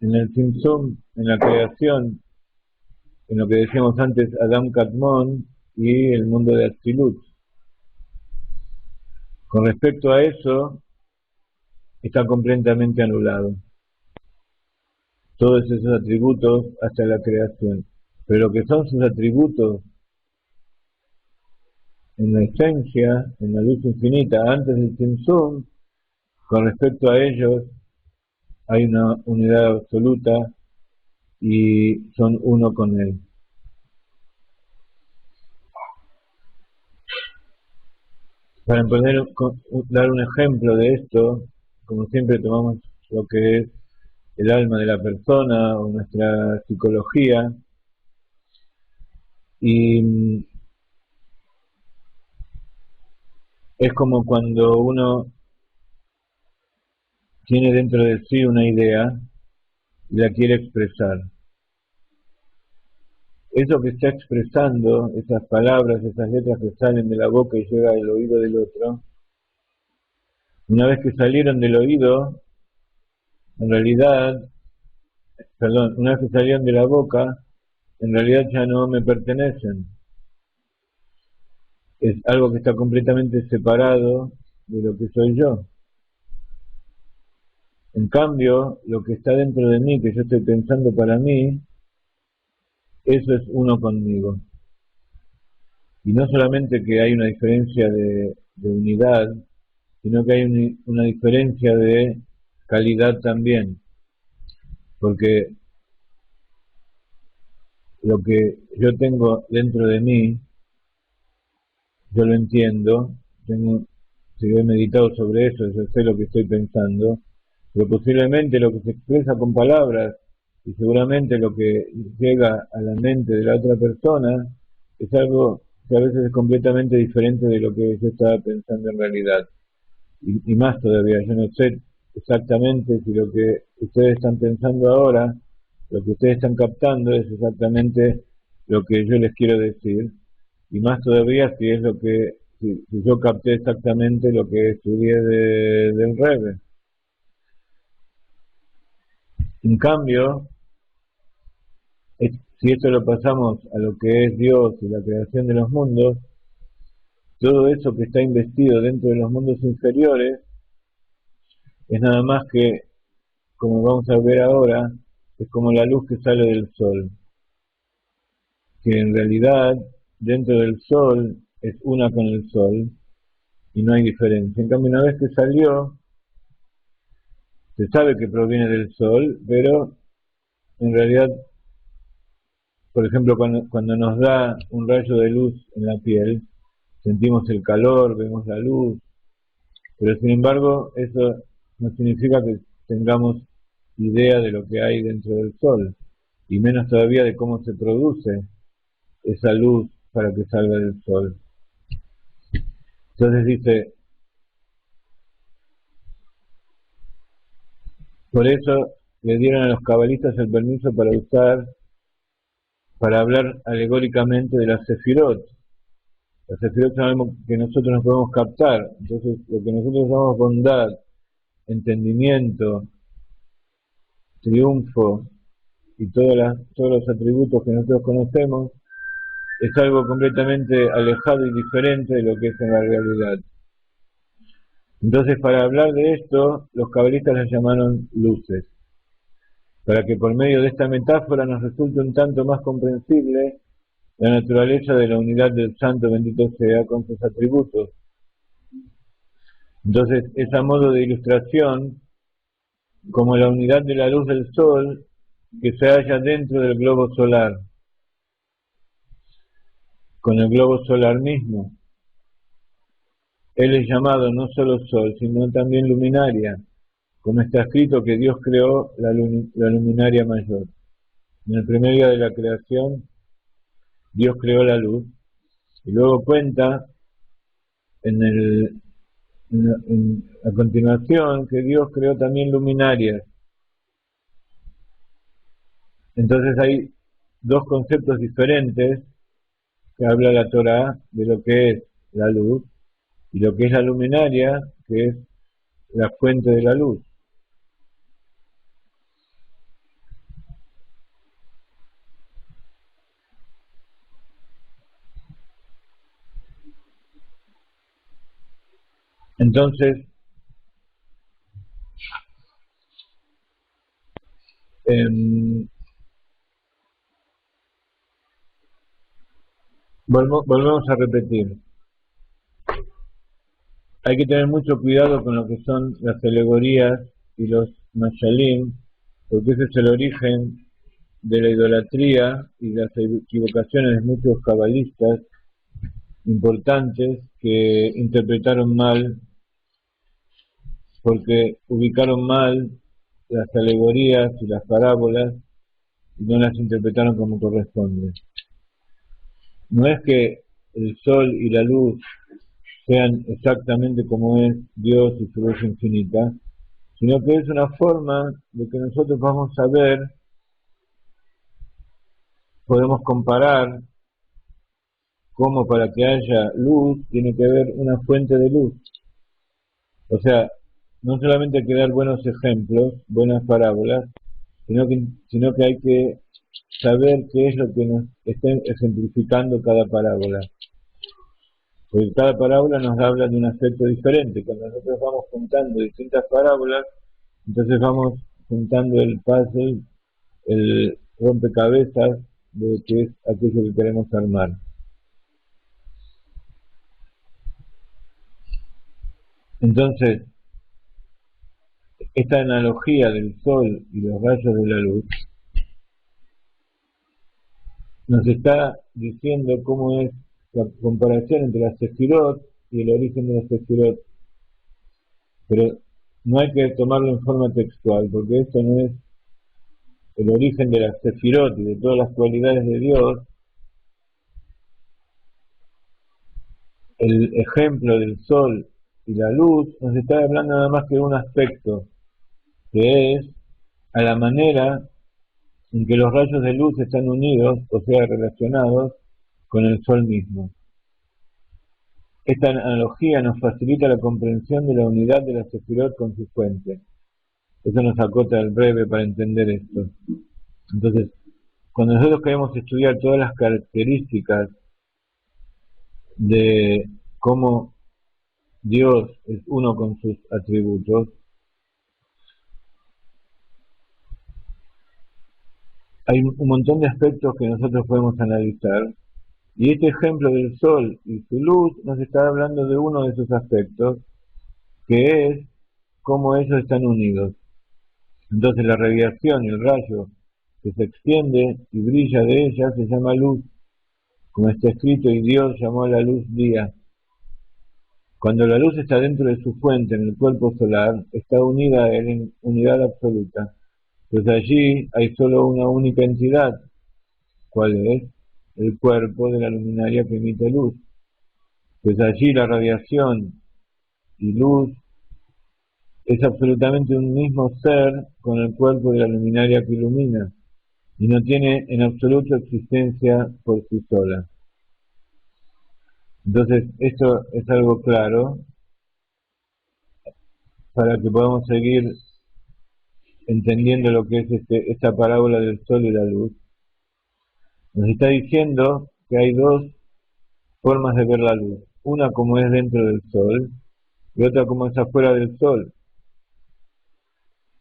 Speaker 2: en el Tzimtzum, en la creación, en lo que decíamos antes, Adam Kadmon y el mundo de Atzilut. Con respecto a eso, está completamente anulado. Todos esos atributos hasta la creación. Pero lo que son sus atributos en la esencia, en la luz infinita, antes del Tzimtzum, con respecto a ellos hay una unidad absoluta y son uno con él. Para poder dar un ejemplo de esto, como siempre tomamos lo que es el alma de la persona o nuestra psicología, y es como cuando uno tiene dentro de sí una idea y la quiere expresar. Eso que está expresando, esas palabras, esas letras que salen de la boca y llegan al oído del otro, una vez que salieron del oído, en realidad, una vez que salieron de la boca, en realidad ya no me pertenecen. Es algo que está completamente separado de lo que soy yo. En cambio, lo que está dentro de mí, que yo estoy pensando para mí, eso es uno conmigo. Y no solamente que hay una diferencia de unidad, sino que hay una diferencia de calidad también. Porque lo que yo tengo dentro de mí, yo lo entiendo, si yo he meditado sobre eso, yo sé lo que estoy pensando, pero posiblemente lo que se expresa con palabras y seguramente lo que llega a la mente de la otra persona es algo que a veces es completamente diferente de lo que yo estaba pensando en realidad. Y más todavía, yo no sé exactamente si lo que ustedes están pensando ahora, lo que ustedes están captando es exactamente lo que yo les quiero decir, y más todavía si es lo que, si yo capté exactamente lo que estudié del Rebbe. En cambio, si esto lo pasamos a lo que es Dios y la creación de los mundos, todo eso que está investido dentro de los mundos inferiores es nada más que, como vamos a ver ahora, es como la luz que sale del sol, que en realidad dentro del sol es una con el sol y no hay diferencia. En cambio, una vez que salió, se sabe que proviene del sol, pero en realidad, por ejemplo, cuando nos da un rayo de luz en la piel, sentimos el calor, vemos la luz, pero sin embargo eso no significa que tengamos idea de lo que hay dentro del sol, y menos todavía de cómo se produce esa luz para que salga del sol. Entonces dice, por eso le dieron a los cabalistas el permiso para hablar alegóricamente de las sefirot. Las sefirot sabemos que nosotros nos podemos captar, entonces lo que nosotros llamamos bondad, entendimiento, triunfo y todos los atributos que nosotros conocemos, es algo completamente alejado y diferente de lo que es en la realidad. Entonces, para hablar de esto, los cabalistas las llamaron luces, para que por medio de esta metáfora nos resulte un tanto más comprensible la naturaleza de la unidad del Santo, bendito sea, con sus atributos. Entonces, es a modo de ilustración, como la unidad de la luz del sol que se halla dentro del globo solar, con el globo solar mismo. Él es llamado no solo sol, sino también luminaria, como está escrito que Dios creó la luminaria mayor. En el primer día de la creación, Dios creó la luz, y luego cuenta a continuación que Dios creó también luminarias. Entonces hay dos conceptos diferentes que habla la Torá de lo que es la luz y lo que es la luminaria, que es la fuente de la luz. Entonces, volvemos a repetir. Hay que tener mucho cuidado con lo que son las alegorías y los mashalim, porque ese es el origen de la idolatría y las equivocaciones de muchos cabalistas importantes que interpretaron mal, porque ubicaron mal las alegorías y las parábolas y no las interpretaron como corresponde. No es que el sol y la luz sean exactamente como es Dios y su luz infinita, sino que es una forma de que nosotros vamos a ver, podemos comparar cómo para que haya luz tiene que haber una fuente de luz. O sea, no solamente hay que dar buenos ejemplos, buenas parábolas, sino que hay que saber qué es lo que nos está ejemplificando cada parábola. Porque cada parábola nos habla de un aspecto diferente. Cuando nosotros vamos juntando distintas parábolas, entonces vamos juntando el puzzle, el rompecabezas de que es aquello que queremos armar. Entonces, esta analogía del sol y los rayos de la luz nos está diciendo cómo es la comparación entre las sefirot y el origen de las sefirot. Pero no hay que tomarlo en forma textual, porque esto no es el origen de las sefirot y de todas las cualidades de Dios. El ejemplo del sol y la luz nos está hablando nada más que de un aspecto, que es a la manera en que los rayos de luz están unidos, o sea, relacionados con el sol mismo. Esta analogía nos facilita la comprensión de la unidad de la sefirot con su fuente. Eso nos acota el breve para entender esto. Entonces, cuando nosotros queremos estudiar todas las características de cómo Dios es uno con sus atributos, hay un montón de aspectos que nosotros podemos analizar, y este ejemplo del sol y su luz nos está hablando de uno de esos aspectos, que es cómo ellos están unidos. Entonces la radiación y el rayo que se extiende y brilla de ella se llama luz, como está escrito, y Dios llamó a la luz día. Cuando la luz está dentro de su fuente en el cuerpo solar, está unida a él en unidad absoluta. Pues allí hay solo una única entidad. ¿Cuál es? El cuerpo de la luminaria que emite luz. Pues allí la radiación y luz es absolutamente un mismo ser con el cuerpo de la luminaria que ilumina, y no tiene en absoluto existencia por sí sola. Entonces, esto es algo claro para que podamos seguir entendiendo lo que es esta parábola del sol y la luz. Nos está diciendo que hay dos formas de ver la luz. Una como es dentro del sol y otra como es afuera del sol.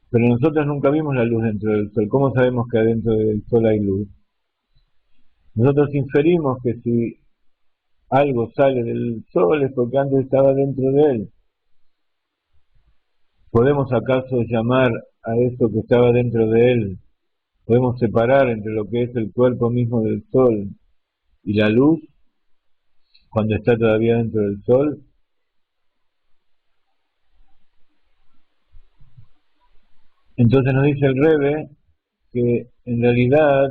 Speaker 2: Pero nosotros nunca vimos la luz dentro del sol. ¿Cómo sabemos que adentro del sol hay luz? Nosotros inferimos que si algo sale del sol es porque antes estaba dentro de él. ¿Podemos acaso llamar a eso que estaba dentro de él? ¿Podemos separar entre lo que es el cuerpo mismo del sol y la luz cuando está todavía dentro del sol? Entonces nos dice el Rebbe que en realidad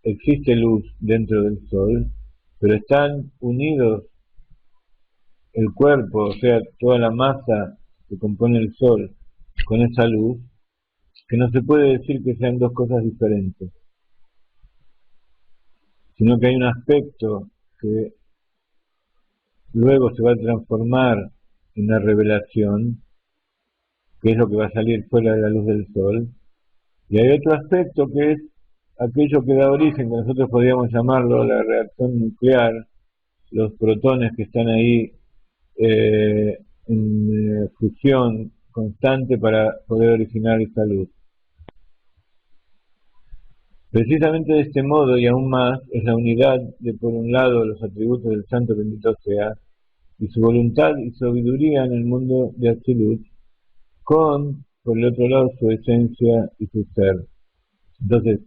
Speaker 2: existe luz dentro del sol, pero están unidos el cuerpo, o sea, toda la masa que compone el sol con esa luz, que no se puede decir que sean dos cosas diferentes, sino que hay un aspecto que luego se va a transformar en la revelación, que es lo que va a salir fuera de la luz del sol, y hay otro aspecto que es aquello que da origen, que nosotros podríamos llamarlo la reacción nuclear, los protones que están ahí en fusión constante para poder originar esa luz. Precisamente de este modo y aún más es la unidad de, por un lado, los atributos del Santo bendito sea, y su voluntad y sabiduría en el mundo de Atzilut, con, por el otro lado, su esencia y su ser. Entonces,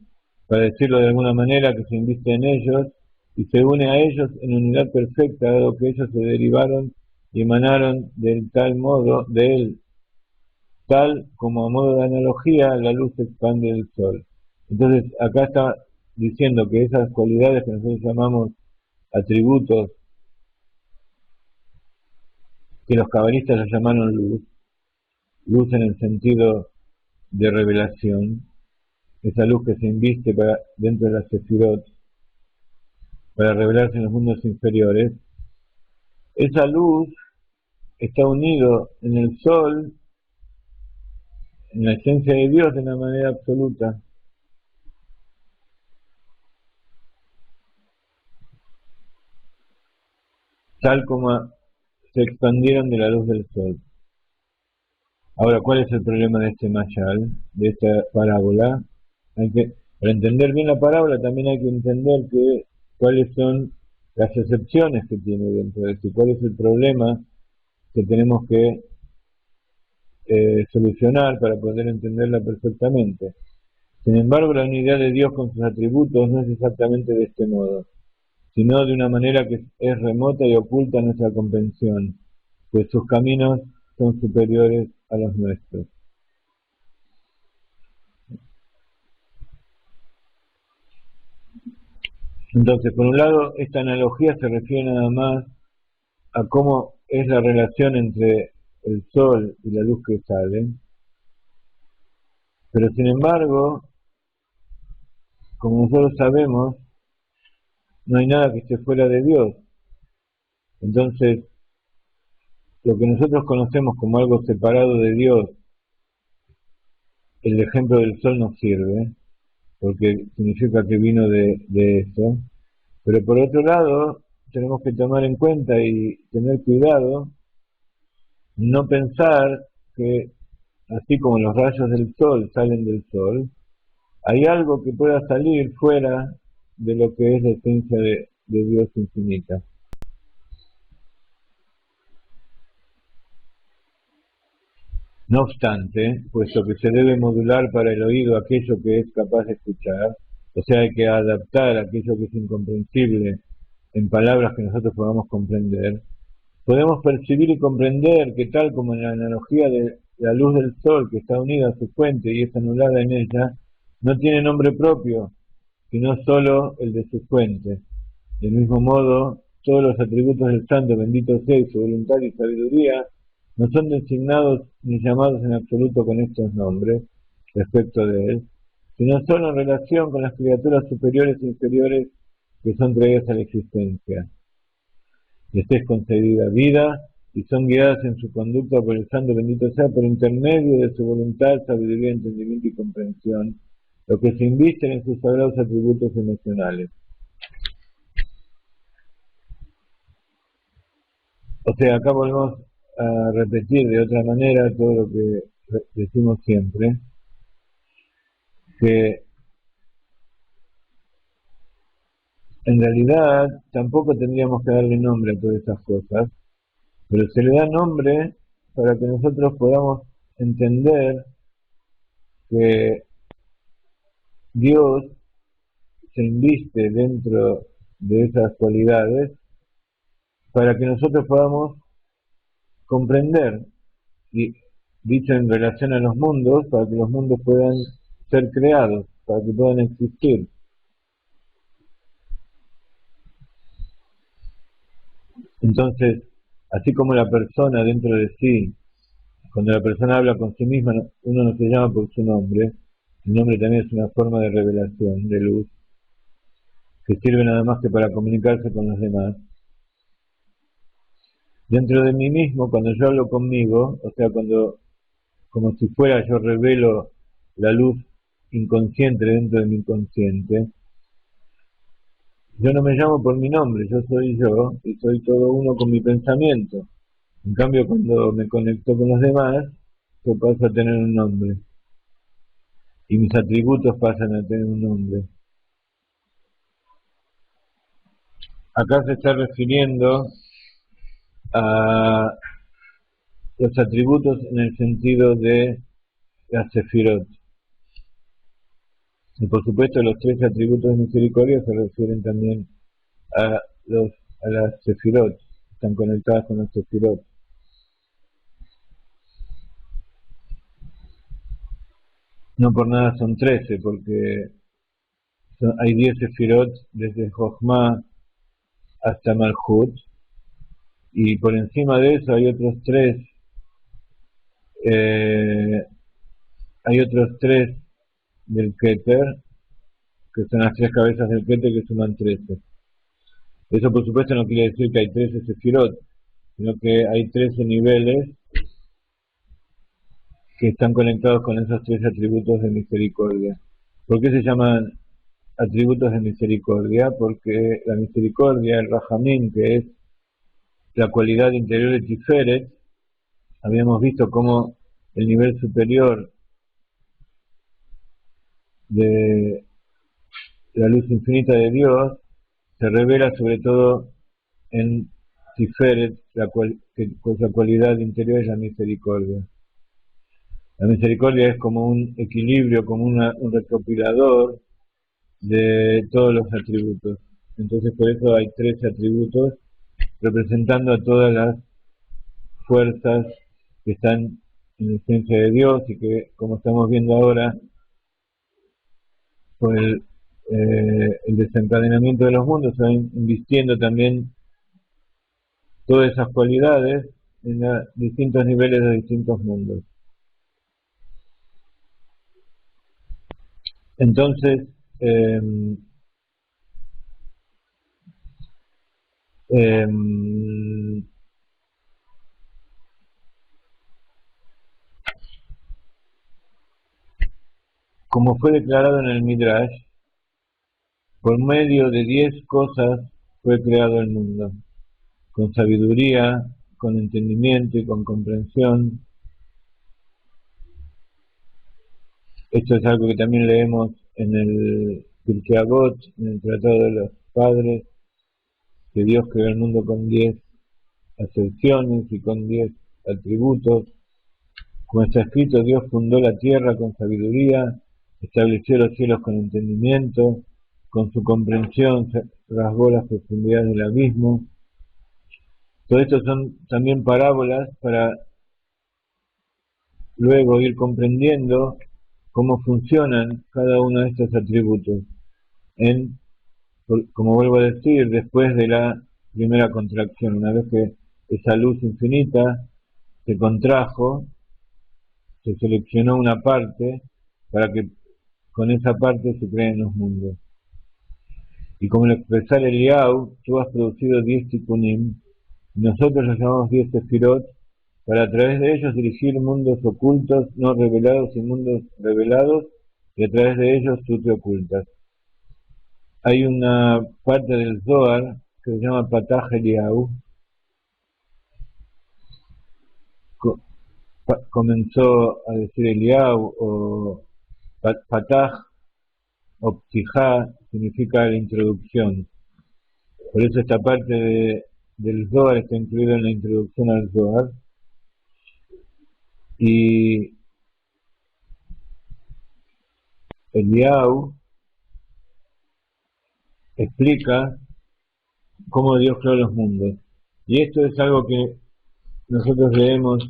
Speaker 2: para decirlo de alguna manera, que se inviste en ellos y se une a ellos en unidad perfecta, dado que ellos se derivaron y emanaron del tal modo de él, tal como a modo de analogía la luz se expande del sol. Entonces, acá está diciendo que esas cualidades que nosotros llamamos atributos, que los cabalistas los llamaron luz, luz en el sentido de revelación, esa luz que se inviste dentro de las sefirot, para revelarse en los mundos inferiores, esa luz está unido en el sol, en la esencia de Dios de una manera absoluta. tal como se expandieron de la luz del sol. Ahora, ¿cuál es el problema de este mashal, de esta parábola? Para entender bien la parábola también hay que entender cuáles son las excepciones que tiene dentro de esto, cuál es el problema que tenemos que solucionar para poder entenderla perfectamente. Sin embargo, la unidad de Dios con sus atributos no es exactamente de este modo, sino de una manera que es remota y oculta a nuestra comprensión, pues sus caminos son superiores a los nuestros. Entonces, por un lado, esta analogía se refiere nada más a cómo es la relación entre el sol y la luz que sale, pero sin embargo, como nosotros sabemos, no hay nada que esté fuera de Dios. Entonces, lo que nosotros conocemos como algo separado de Dios, el ejemplo del sol nos sirve, porque significa que vino de eso, pero por otro lado, tenemos que tomar en cuenta y tener cuidado, no pensar que así como los rayos del sol salen del sol, hay algo que pueda salir fuera de lo que es la esencia de Dios infinita. No obstante, puesto que se debe modular para el oído aquello que es capaz de escuchar, o sea, hay que adaptar aquello que es incomprensible en palabras que nosotros podamos comprender, podemos percibir y comprender que tal como en la analogía de la luz del sol que está unida a su fuente y es anulada en ella, no tiene nombre propio, sino solo el de su fuente. Del mismo modo, todos los atributos del Santo, bendito sea, y su voluntad y sabiduría, no son designados ni llamados en absoluto con estos nombres respecto de él, sino solo en relación con las criaturas superiores e inferiores que son traídas a la existencia. Les es concedida vida y son guiadas en su conducta por el Santo, bendito sea, por intermedio de su voluntad, sabiduría, entendimiento y comprensión, lo que se invisten en sus sagrados atributos emocionales. O sea, acá volvemos a repetir de otra manera todo lo que decimos siempre, que en realidad tampoco tendríamos que darle nombre a todas esas cosas, pero se le da nombre para que nosotros podamos entender que Dios se inviste dentro de esas cualidades para que nosotros podamos comprender, y dicho en relación a los mundos, para que los mundos puedan ser creados, para que puedan existir. Entonces, así como la persona dentro de sí, cuando la persona habla con sí misma, uno no se llama por su nombre, el nombre también es una forma de revelación, de luz, que sirve nada más que para comunicarse con los demás. Dentro de mí mismo, cuando yo hablo conmigo, o sea, cuando como si fuera yo revelo la luz inconsciente dentro de mi inconsciente, yo no me llamo por mi nombre, yo soy yo y soy todo uno con mi pensamiento. En cambio, cuando me conecto con los demás, yo paso a tener un nombre y mis atributos pasan a tener un nombre. Acá se está refiriendo a los atributos en el sentido de la sefirot. Y por supuesto los tres atributos de misericordia se refieren también a, a las sefirot, están conectadas con las sefirot. No por nada son 13, porque hay 10 sefirot desde Jochma hasta Malhut, y por encima de eso hay otros 3, del Keter, que son las 3 cabezas del Keter que suman 13. Eso por supuesto no quiere decir que hay 13 sefirot, sino que hay 13 niveles que están conectados con esos 3 atributos de misericordia. ¿Por qué se llaman atributos de misericordia? Porque la misericordia, el Rahamim, que es la cualidad interior de Tiferet, habíamos visto cómo el nivel superior de la luz infinita de Dios se revela sobre todo en Tiferet, cuya cualidad interior es la misericordia. La misericordia es como un equilibrio, como un recopilador de todos los atributos. Entonces por eso hay 13 atributos representando a todas las fuerzas que están en la esencia de Dios y que, como estamos viendo ahora, por el desencadenamiento de los mundos, se van invistiendo también todas esas cualidades en distintos niveles de distintos mundos. Entonces, como fue declarado en el Midrash, por medio de 10 cosas fue creado el mundo, con sabiduría, con entendimiento y con comprensión. Esto es algo que también leemos en el Pirkei Avot, en el Tratado de los Padres, que Dios creó el mundo con 10 acepciones y con 10 atributos. Como está escrito, Dios fundó la tierra con sabiduría, estableció los cielos con entendimiento, con su comprensión se rasgó las profundidades del abismo. Todo esto son también parábolas para luego ir comprendiendo cómo funcionan cada uno de estos atributos, como vuelvo a decir, después de la primera contracción, una vez que esa luz infinita se contrajo, se seleccionó una parte para que con esa parte se creen los mundos. Y como lo expresa el Eliyahu, tú has producido 10 tikkunim, y nosotros los llamamos 10 sefirot, para a través de ellos dirigir mundos ocultos, no revelados y mundos revelados, y a través de ellos tú te ocultas. Hay una parte del Zohar que se llama Patach Eliyahu. Comenzó a decir Eliyahu, o Patach o Ptijá significa la introducción. Por eso esta parte del Zohar está incluida en la introducción al Zohar. Y Eliyahu explica cómo Dios creó los mundos. Y esto es algo que nosotros leemos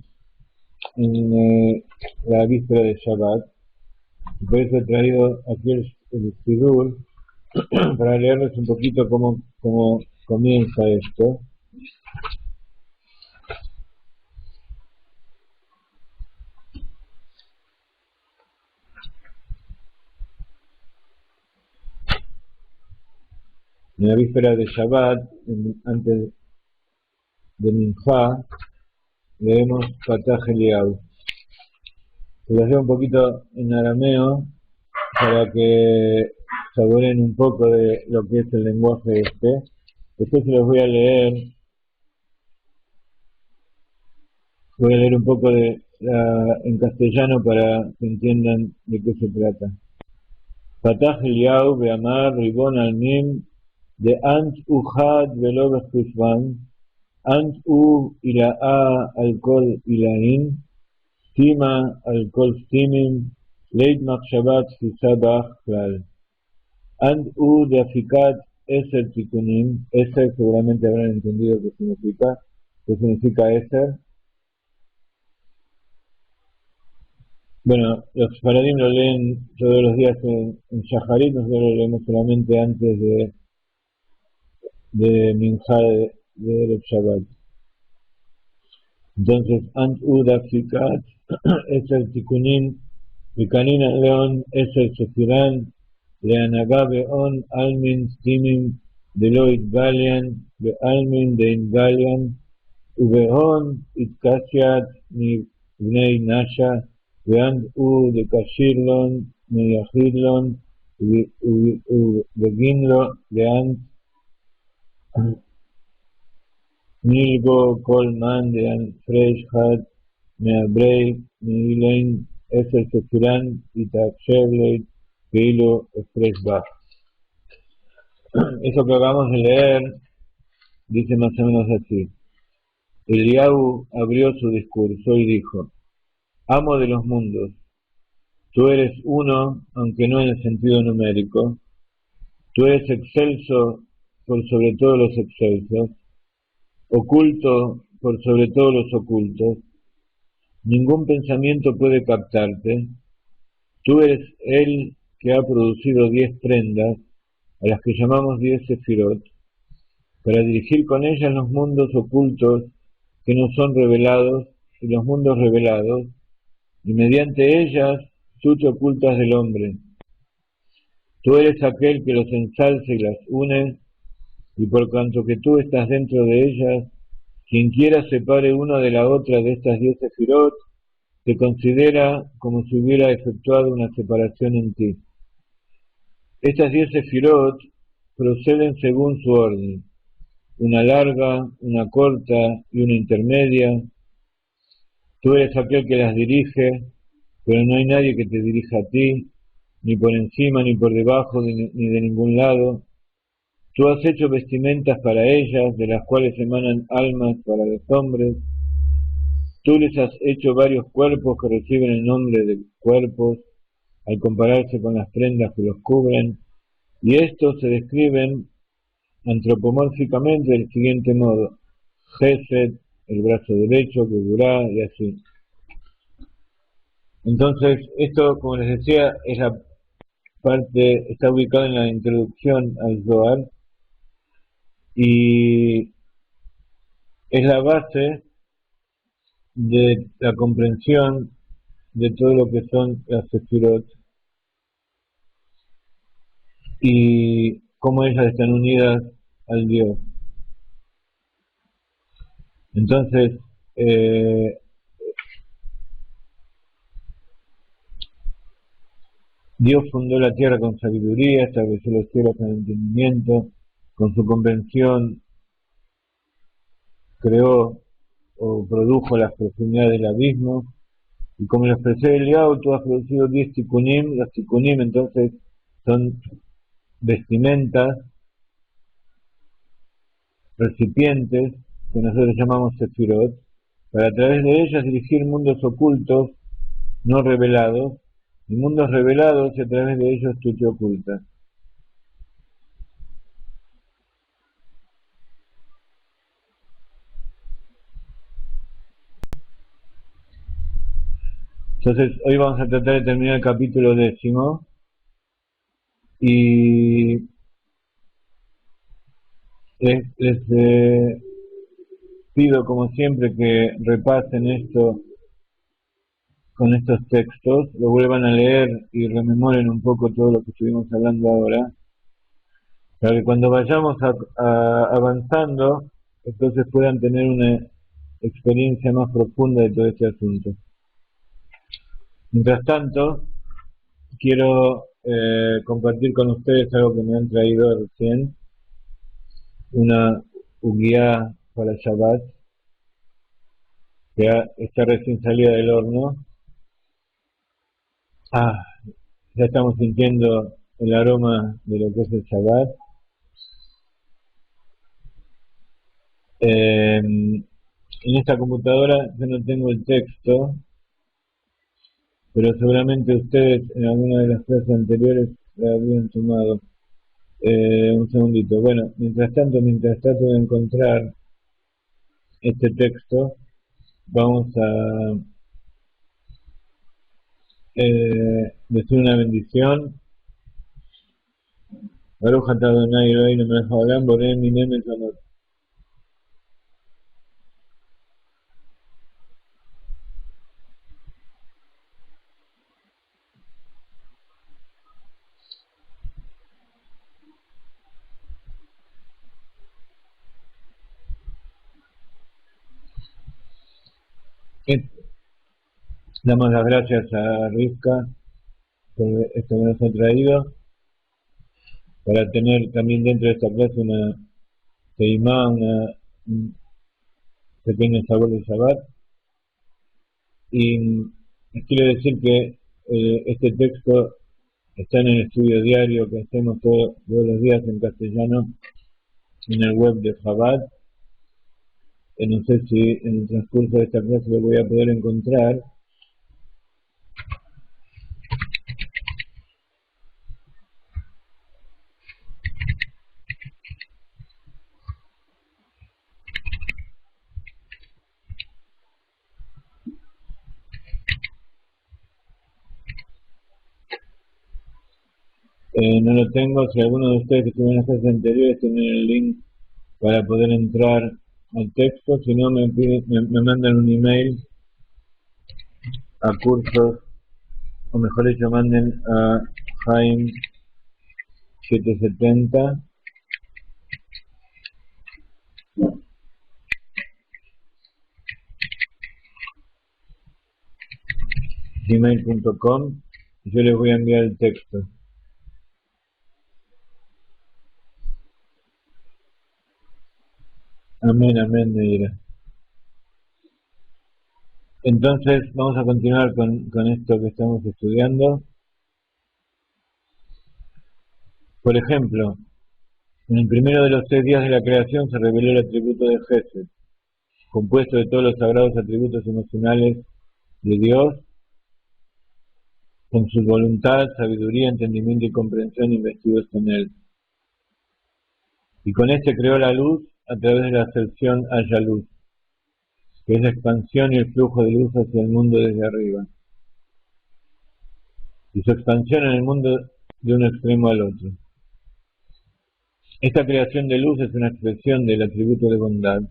Speaker 2: en la víspera de Shabbat. Y por eso he traído aquí el Sidur para leerles un poquito cómo comienza esto. En la víspera de Shabbat, antes de Minjá, leemos Patach Eliyahu. Se los leo un poquito en arameo para que saboren un poco de lo que es el lenguaje este. Después se los voy a leer. Voy a leer un poco en castellano para que entiendan de qué se trata. Patach Eliyahu be'amar ribon al-mim de ant uhad velo bechishvan ant ila'a al kol ila'in Stima al kol stimim leit machshavat fisabach klal ant de afikat eser tikunim. Eser seguramente habrán entendido qué significa eser. Bueno, los faradim lo leen todos los días en Shaharit, nosotros lo leemos solamente antes de Minjá de Erev Shabbat. Entonces, Ant Uda Fikat, Eser Tikunin, Vikanina Leon, Eser Sefirán, Leanagá Beon, Almin Stimim, Deloit Galian, Be Almin Dein Galian, Ubeon, Itkasiat, Nibnei Nasha, Veant de Kashirlon, Meyahidlon, Beginlo, Veant Nilgo, Colman, Dean, Fresh, Hat, Meabrey, Nilain, Esel Sefirán, Itak Chevrolet, Kilo, Fresh Bach. Eso que acabamos de leer dice más o menos así. Eliyahu abrió su discurso y dijo: Amo de los mundos, tú eres uno, aunque no en el sentido numérico, tú eres excelso por sobre todos los excelsos, oculto por sobre todos los ocultos, ningún pensamiento puede captarte, tú eres el que ha producido 10 prendas, a las que llamamos 10 sefirot, para dirigir con ellas los mundos ocultos que no son revelados y los mundos revelados, y mediante ellas tú te ocultas del hombre. Tú eres aquel que los ensalza y las une, y por cuanto que tú estás dentro de ellas, quien quiera separe una de la otra de estas 10 sefirot, te considera como si hubiera efectuado una separación en ti. Estas 10 sefirot proceden según su orden, una larga, una corta y una intermedia. Tú eres aquel que las dirige, pero no hay nadie que te dirija a ti, ni por encima ni por debajo ni de ningún lado. Tú has hecho vestimentas para ellas, de las cuales emanan almas para los hombres. Tú les has hecho varios cuerpos que reciben el nombre de cuerpos, al compararse con las prendas que los cubren, y estos se describen antropomórficamente del siguiente modo: Gesed, el brazo derecho, Gedurá, y así. Entonces, esto, como les decía, es la parte, está ubicado en la introducción al Zohar, y es la base de la comprensión de todo lo que son las sefirot y cómo ellas están unidas al Dios. Entonces, Dios fundó la tierra con sabiduría, estableció los cielos con entendimiento, con su convención creó o produjo las profundidades del abismo, y como lo expresé Eliyahu, tú has producido 10 tikkunim. Los tikkunim entonces son vestimentas, recipientes, que nosotros llamamos sefirot, para a través de ellas dirigir mundos ocultos, no revelados, y mundos revelados, y a través de ellos tú te ocultas. Entonces, hoy vamos a tratar de terminar el capítulo 10, y les pido, como siempre, que repasen esto con estos textos, lo vuelvan a leer y rememoren un poco todo lo que estuvimos hablando ahora, para que cuando vayamos avanzando, entonces puedan tener una experiencia más profunda de todo este asunto. Mientras tanto, quiero compartir con ustedes algo que me han traído recién, una uguía para Shabbat, que está recién salida del horno. Ya estamos sintiendo el aroma de lo que es el Shabbat. En esta computadora yo no tengo el texto, pero seguramente ustedes en alguna de las clases anteriores la habían tomado. Un segundito. Bueno, mientras tanto, mientras trato de encontrar este texto, vamos a decir una bendición. Baruch atah Adonai Eloheinu melech haolam borei minei mezonot. Damos las gracias a Rivka por esto que nos ha traído, para tener también dentro de esta clase una teimá, pequeño sabor de Shabbat. Y les quiero decir que este texto está en el estudio diario que hacemos todos los días en castellano en el web de Chabad. No sé si en el transcurso de esta clase lo voy a poder encontrar. No lo tengo. Si alguno de ustedes que estuvieron en las clases anteriores tienen el link para poder entrar al texto, si no me mandan un email a cursos, o mejor dicho, manden a Jaime 770 gmail.com y yo les voy a enviar el texto. Amén, amén, Neira. Entonces vamos a continuar con esto que estamos estudiando. Por ejemplo, en el primero de los 6 días de la creación se reveló el atributo de Gesed, compuesto de todos los sagrados atributos emocionales de Dios, con su voluntad, sabiduría, entendimiento y comprensión investidos en él. Y con este creó la luz a través de la aserción haya luz, que es la expansión y el flujo de luz hacia el mundo desde arriba, y su expansión en el mundo de un extremo al otro. Esta creación de luz es una expresión del atributo de bondad.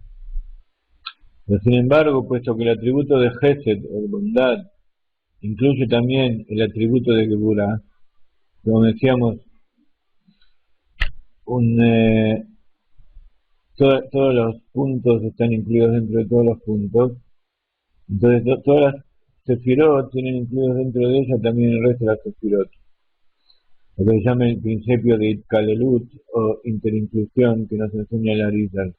Speaker 2: Pero sin embargo, puesto que el atributo de Gesed o de bondad incluye también el atributo de Geburah, como decíamos, todos los puntos están incluidos dentro de todos los puntos. Entonces todas las sefirot tienen incluidos dentro de ellas también el resto de las sefirot. Lo que se llama el principio de Itkalelut o interinclusión que nos enseña el Arizal.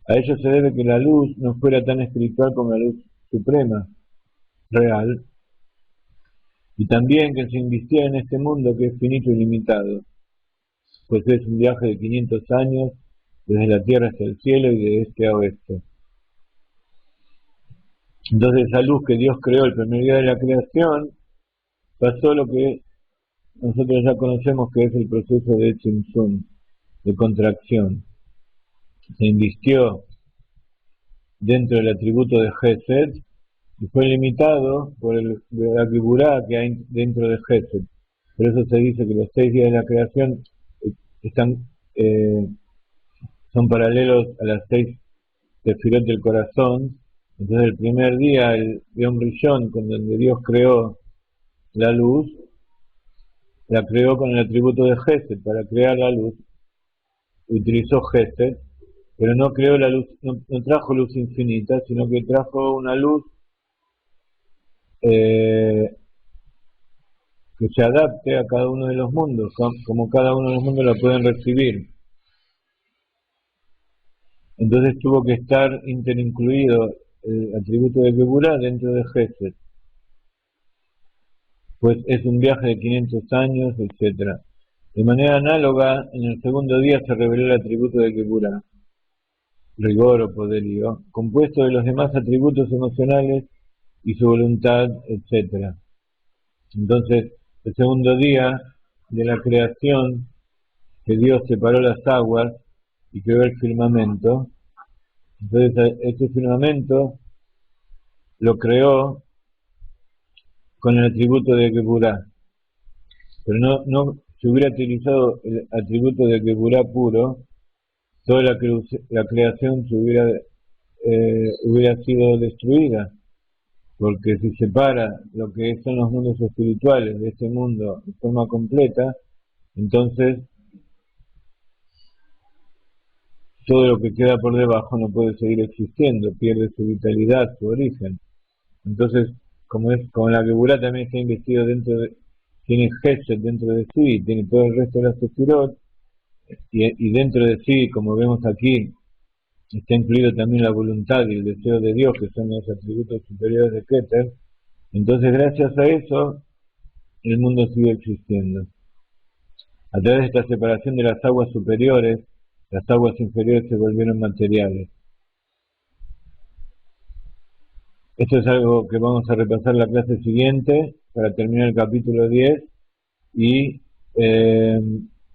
Speaker 2: A ello se debe que la luz no fuera tan espiritual como la luz suprema, real, y también que se invistiera en este mundo que es finito y limitado, pues es un viaje de 500 años desde la tierra hasta el cielo y de este a oeste. Entonces esa luz que Dios creó el primer día de la creación pasó lo que nosotros ya conocemos que es el proceso de Tzimtzum, de contracción. Se invistió dentro del atributo de Gesed y fue limitado por la Geburah que hay dentro de Gesed. Por eso se dice que los 6 días de la creación son paralelos a las 6 sefirot del corazón. Entonces el primer día, el Yom Rishon, donde Dios creó la luz, la creó con el atributo de Gesed. Para crear la luz utilizó Gesed, pero no creó la luz, no trajo luz infinita, sino que trajo una luz que se adapte a cada uno de los mundos, como cada uno de los mundos la pueden recibir. Entonces tuvo que estar interincluido el atributo de Geburah dentro de Gesed, pues es un viaje de 500 años, etc. De manera análoga, en el segundo día se reveló el atributo de Geburah, rigor o poderío, compuesto de los demás atributos emocionales y su voluntad, etc. Entonces, el segundo día de la creación, que Dios separó las aguas y creó el firmamento. Entonces, este firmamento lo creó con el atributo de Geburah, pero no si hubiera utilizado el atributo de Geburah puro, toda la creación hubiera sido destruida, porque si separa lo que son los mundos espirituales de este mundo de forma completa, entonces todo lo que queda por debajo no puede seguir existiendo, pierde su vitalidad, su origen. Entonces, como la Geburah también está investido tiene Gesed dentro de sí, tiene todo el resto de las sefirot, y dentro de sí, como vemos aquí está incluido también la voluntad y el deseo de Dios, que son los atributos superiores de Keter. Entonces, gracias a eso, el mundo sigue existiendo. A través de esta separación de las aguas superiores, las aguas inferiores se volvieron materiales. Esto es algo que vamos a repasar la clase siguiente para terminar el capítulo 10 y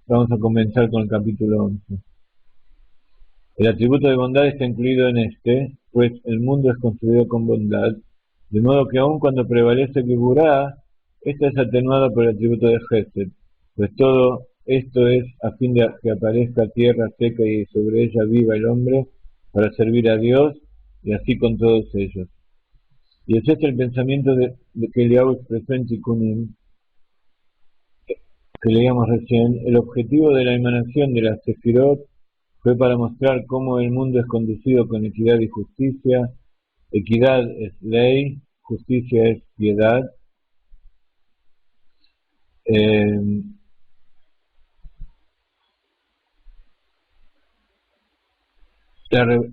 Speaker 2: vamos a comenzar con el capítulo 11. El atributo de bondad está incluido en este, pues el mundo es construido con bondad, de modo que aun cuando prevalece Geburah, esta es atenuada por el atributo de Gesed, pues todo esto es a fin de que aparezca tierra seca y sobre ella viva el hombre para servir a Dios, y así con todos ellos. Y ese es el pensamiento de que Eliyahu expresó en Tikkunim, que leíamos recién. El objetivo de la emanación de las Sefirot fue para mostrar cómo el mundo es conducido con equidad y justicia. Equidad es ley, justicia es piedad.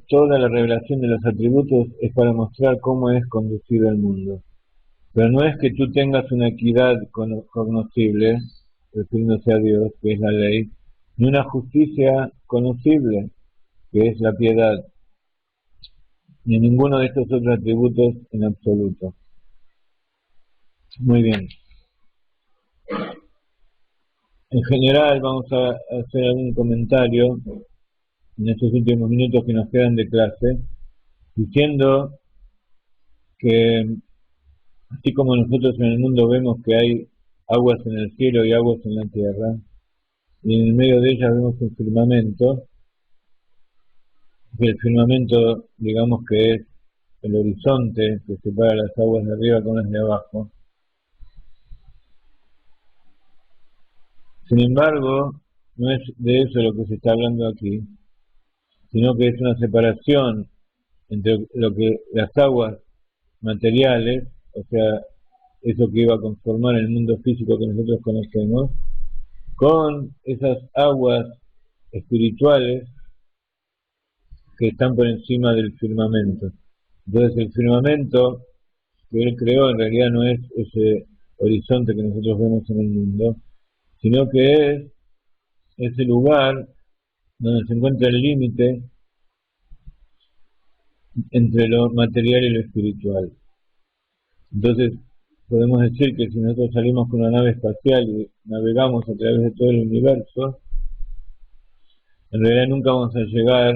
Speaker 2: Toda la revelación de los atributos es para mostrar cómo es conducido el mundo. Pero no es que tú tengas una equidad cognoscible, refiriéndose a Dios, que es la ley, ni una justicia conocible, que es la piedad, ni ninguno de estos otros atributos en absoluto. Muy bien. En general vamos a hacer algún comentario en estos últimos minutos que nos quedan de clase, diciendo que así como nosotros en el mundo vemos que hay aguas en el cielo y aguas en la tierra, y en el medio de ellas vemos un firmamento, que el firmamento digamos que es el horizonte que separa las aguas de arriba con las de abajo. Sin embargo, no es de eso lo que se está hablando aquí, sino que es una separación entre lo que las aguas materiales, o sea, eso que iba a conformar el mundo físico que nosotros conocemos, con esas aguas espirituales que están por encima del firmamento. Entonces el firmamento que él creó en realidad no es ese horizonte que nosotros vemos en el mundo, sino que es ese lugar donde se encuentra el límite entre lo material y lo espiritual. Entonces podemos decir que si nosotros salimos con una nave espacial y navegamos a través de todo el universo, en realidad nunca vamos a llegar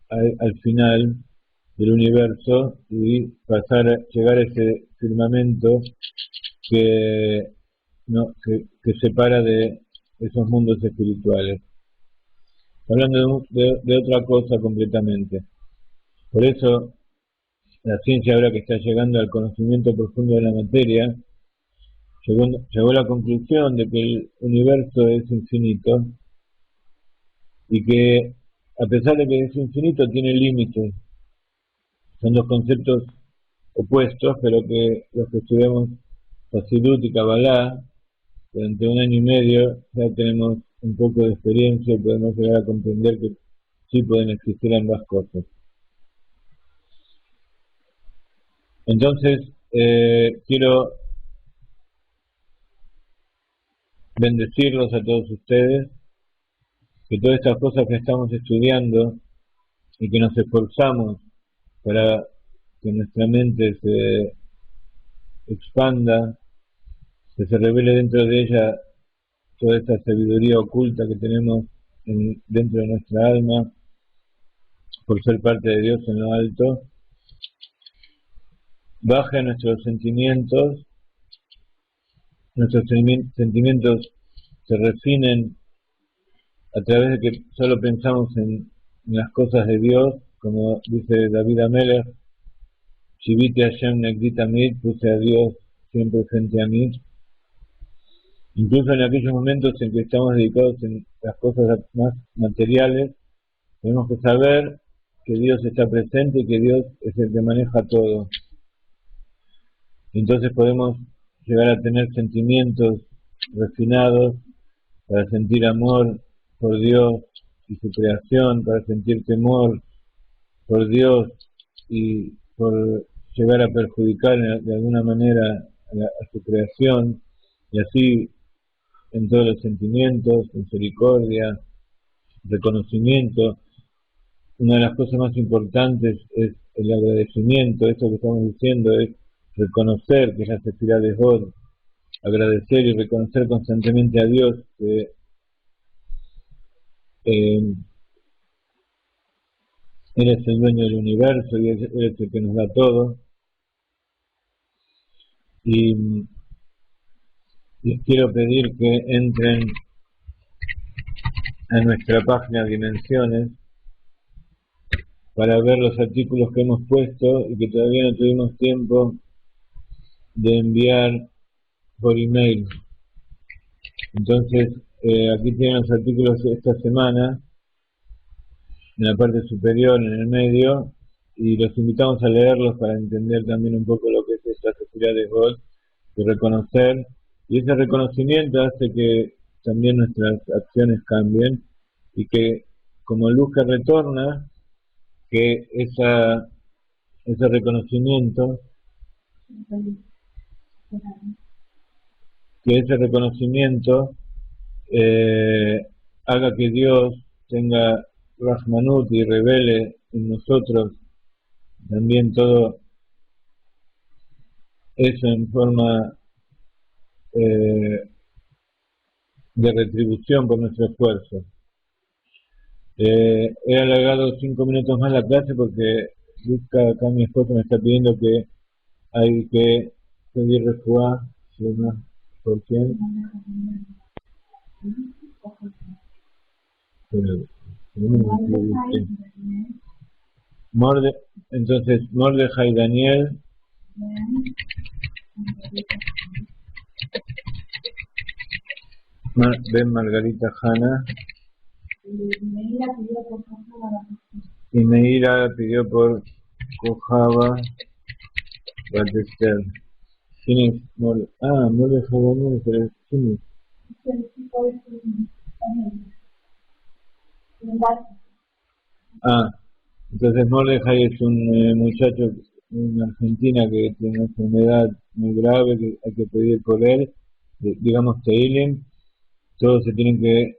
Speaker 2: al final del universo y llegar a ese firmamento que separa de esos mundos espirituales. Hablando de otra cosa completamente. Por eso la ciencia, ahora que está llegando al conocimiento profundo de la materia, llegó a la conclusión de que el universo es infinito y que a pesar de que es infinito tiene límites. Son dos conceptos opuestos, pero que los que estudiamos Hasidut y Kabbalah durante un año y medio ya tenemos un poco de experiencia y podemos llegar a comprender que sí pueden existir ambas cosas. Entonces, quiero bendecirlos a todos ustedes, que todas estas cosas que estamos estudiando y que nos esforzamos para que nuestra mente se expanda, que se revele dentro de ella toda esta sabiduría oculta que tenemos dentro de nuestra alma, por ser parte de Dios en lo alto, baje nuestros sentimientos se refinen a través de que solo pensamos en las cosas de Dios, como dice David Amelech, Shiviti Hashem Negdi Tamid, puse a Dios siempre frente a mí. Incluso en aquellos momentos en que estamos dedicados en las cosas más materiales, tenemos que saber que Dios está presente y que Dios es el que maneja todo. Entonces podemos llegar a tener sentimientos refinados para sentir amor por Dios y su creación, para sentir temor por Dios y por llegar a perjudicar de alguna manera a su creación, y así en todos los sentimientos, misericordia, reconocimiento. Una de las cosas más importantes es el agradecimiento. Esto que estamos diciendo es reconocer que es la sefirá de Hod, agradecer y reconocer constantemente a Dios que Él es el dueño del universo y Él es el que nos da todo. Y les quiero pedir que entren a nuestra página Dimensiones para ver los artículos que hemos puesto y que todavía no tuvimos tiempo de enviar por email. Entonces, aquí tienen los artículos de esta semana, en la parte superior, en el medio, y los invitamos a leerlos para entender también un poco lo que es esta sefirá de Hod, y reconocer, y ese reconocimiento hace que también nuestras acciones cambien, y que como luz que retorna, que ese reconocimiento haga que Dios tenga Rahmanut y revele en nosotros también todo eso en forma de retribución por nuestro esfuerzo. He alargado 5 minutos más la clase porque Luzca, acá mi esposa me está pidiendo que hay que pedir refuá, ¿por quién? Entonces Mordejai Daniel, Ben Margarita Hanna, y Meira pidió por Kojava Batester. ¿Quién es Mordejai Daniel? ¿Pero quién es? Entonces Mordejai es un muchacho en Argentina que tiene una enfermedad muy grave, que hay que pedir por él, digamos Teilim. Todos se tienen que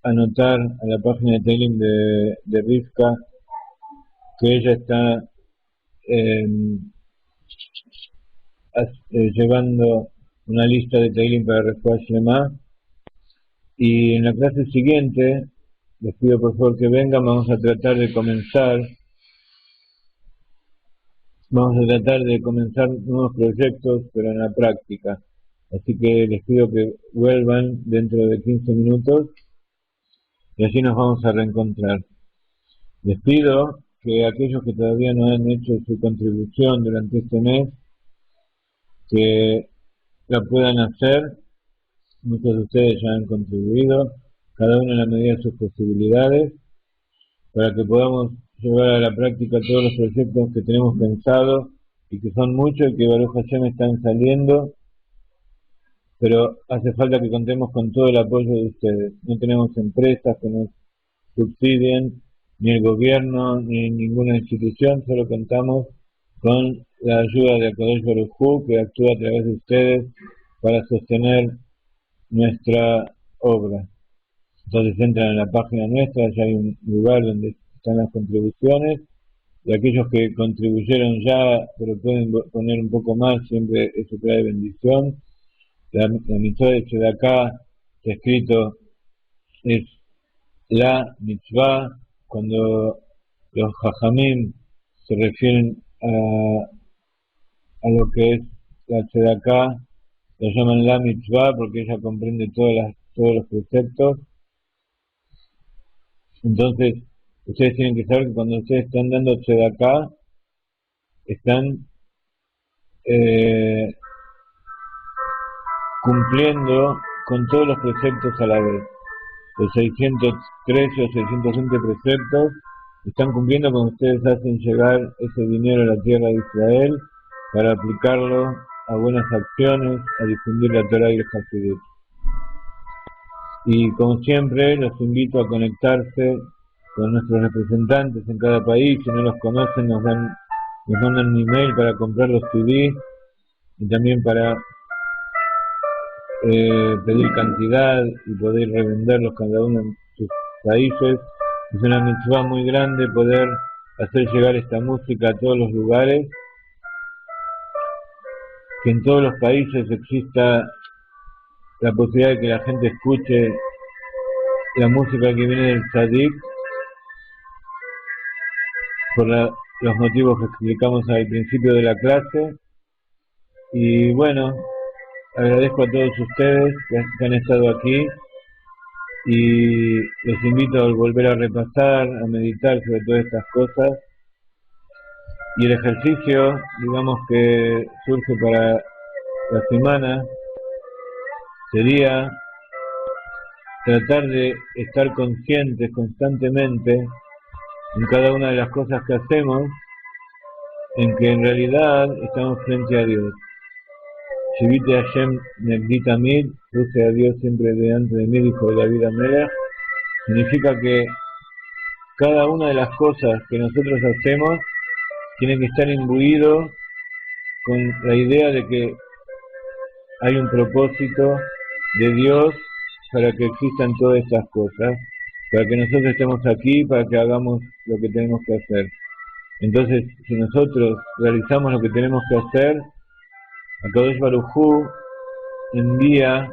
Speaker 2: anotar a la página de Teilim de Rivka, que ella está llevando una lista de Teilim para Refuá Shlema. Y en la clase siguiente, les pido por favor que vengan, vamos a tratar de comenzar nuevos proyectos, pero en la práctica. Así que les pido que vuelvan dentro de 15 minutos y así nos vamos a reencontrar. Les pido que aquellos que todavía no han hecho su contribución durante este mes, que la puedan hacer. Muchos de ustedes ya han contribuido, cada uno en la medida de sus posibilidades, para que podamos llevar a la práctica todos los proyectos que tenemos pensados y que son muchos y que Baruch Hashem están saliendo, pero hace falta que contemos con todo el apoyo de ustedes. No tenemos empresas que nos subsidien, ni el gobierno, ni ninguna institución, solo contamos con la ayuda de Akadosh Baruj Hu, que actúa a través de ustedes para sostener nuestra obra. Entonces entran en la página nuestra, ya hay un lugar donde están las contribuciones, y aquellos que contribuyeron ya, pero pueden poner un poco más, siempre eso trae bendición. La mitzvah de acá está escrito, es la mitzvah. Cuando los jajamim se refieren a lo que es la tzedakah, lo llaman la mitzvah porque ella comprende todos los preceptos. Entonces, ustedes tienen que saber que cuando ustedes están dando tzedakah, están cumpliendo con todos los preceptos a la vez. Los 613 o 620 preceptos están cumpliendo cuando ustedes hacen llegar ese dinero a la tierra de Israel para aplicarlo a buenas acciones, a difundir la Torah y el Hasidut. Y como siempre, los invito a conectarse con nuestros representantes en cada país. Si no los conocen, nos mandan un email para comprar los CD y también para pedir cantidad y poder revenderlos cada uno en sus países. Es una mitzvah muy grande poder hacer llegar esta música a todos los lugares, que en todos los países exista la posibilidad de que la gente escuche la música que viene del Tzadik, por los motivos que explicamos al principio de la clase. Y bueno, agradezco a todos ustedes que han estado aquí y los invito a volver a repasar, a meditar sobre todas estas cosas. Y el ejercicio, digamos, que surge para la semana sería tratar de estar conscientes constantemente en cada una de las cosas que hacemos, en que en realidad estamos frente a Dios. Shivite Hashem Negdi Tamid, puse a Dios siempre delante de mí, dijo David Amelech. Significa que cada una de las cosas que nosotros hacemos tiene que estar imbuido con la idea de que hay un propósito de Dios para que existan todas estas cosas, para que nosotros estemos aquí, para que hagamos lo que tenemos que hacer. Entonces, si nosotros realizamos lo que tenemos que hacer, Akadosh Baruj Hu envía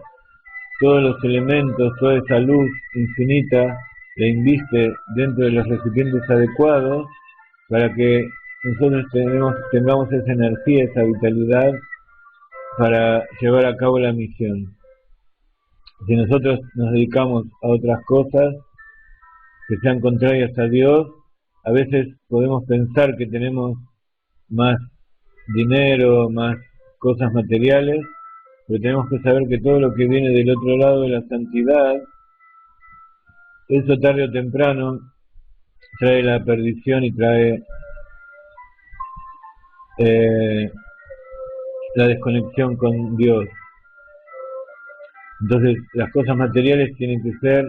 Speaker 2: todos los elementos, toda esa luz infinita, la inviste dentro de los recipientes adecuados para que nosotros tengamos esa energía, esa vitalidad para llevar a cabo la misión. Si nosotros nos dedicamos a otras cosas que sean contrarias a Dios, a veces podemos pensar que tenemos más dinero, más cosas materiales, pero tenemos que saber que todo lo que viene del otro lado de la santidad, eso tarde o temprano trae la perdición y trae la desconexión con Dios. Entonces las cosas materiales tienen que ser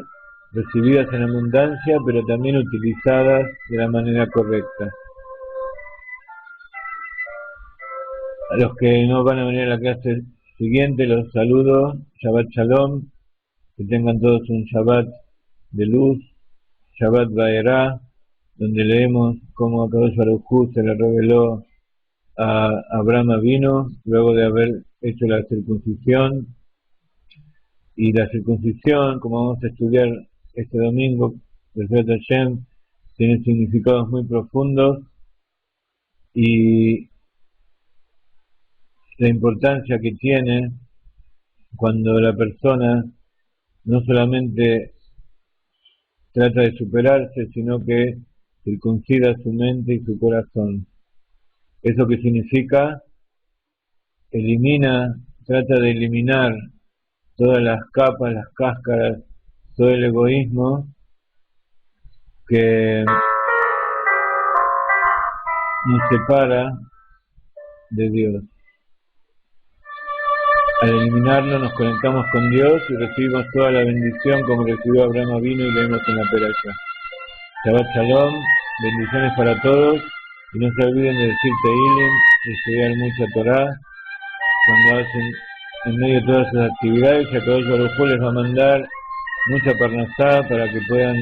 Speaker 2: recibidas en abundancia, pero también utilizadas de la manera correcta. A los que no van a venir a la clase siguiente, los saludo. Shabbat Shalom. Que tengan todos un Shabbat de luz. Shabbat Vaerá, donde leemos cómo Akadosh Baruj Hu se le reveló a Abraham Avinu luego de haber hecho la circuncisión. Y la circuncisión, como vamos a estudiar este domingo, B'ezrat Hashem, tiene significados muy profundos y la importancia que tiene cuando la persona no solamente trata de superarse, sino que circuncida su mente y su corazón. ¿Eso qué significa? Trata de eliminar todas las capas, las cáscaras, todo el egoísmo que nos separa de Dios. Al eliminarlo nos conectamos con Dios y recibimos toda la bendición como recibió Abraham Avinu y leemos en la Perashá. Shabbat Shalom, bendiciones para todos y no se olviden de decir Tehilim, de estudiar mucha Torah cuando hacen en medio de todas sus actividades. Y Akadosh Baruj Hu les va a mandar mucha parnasá para que puedan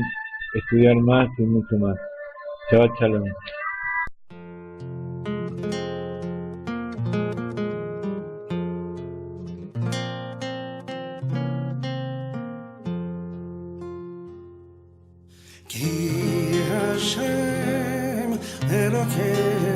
Speaker 2: estudiar más y mucho más. Shabbat Shalom.
Speaker 3: Ki Hashem Elokeinu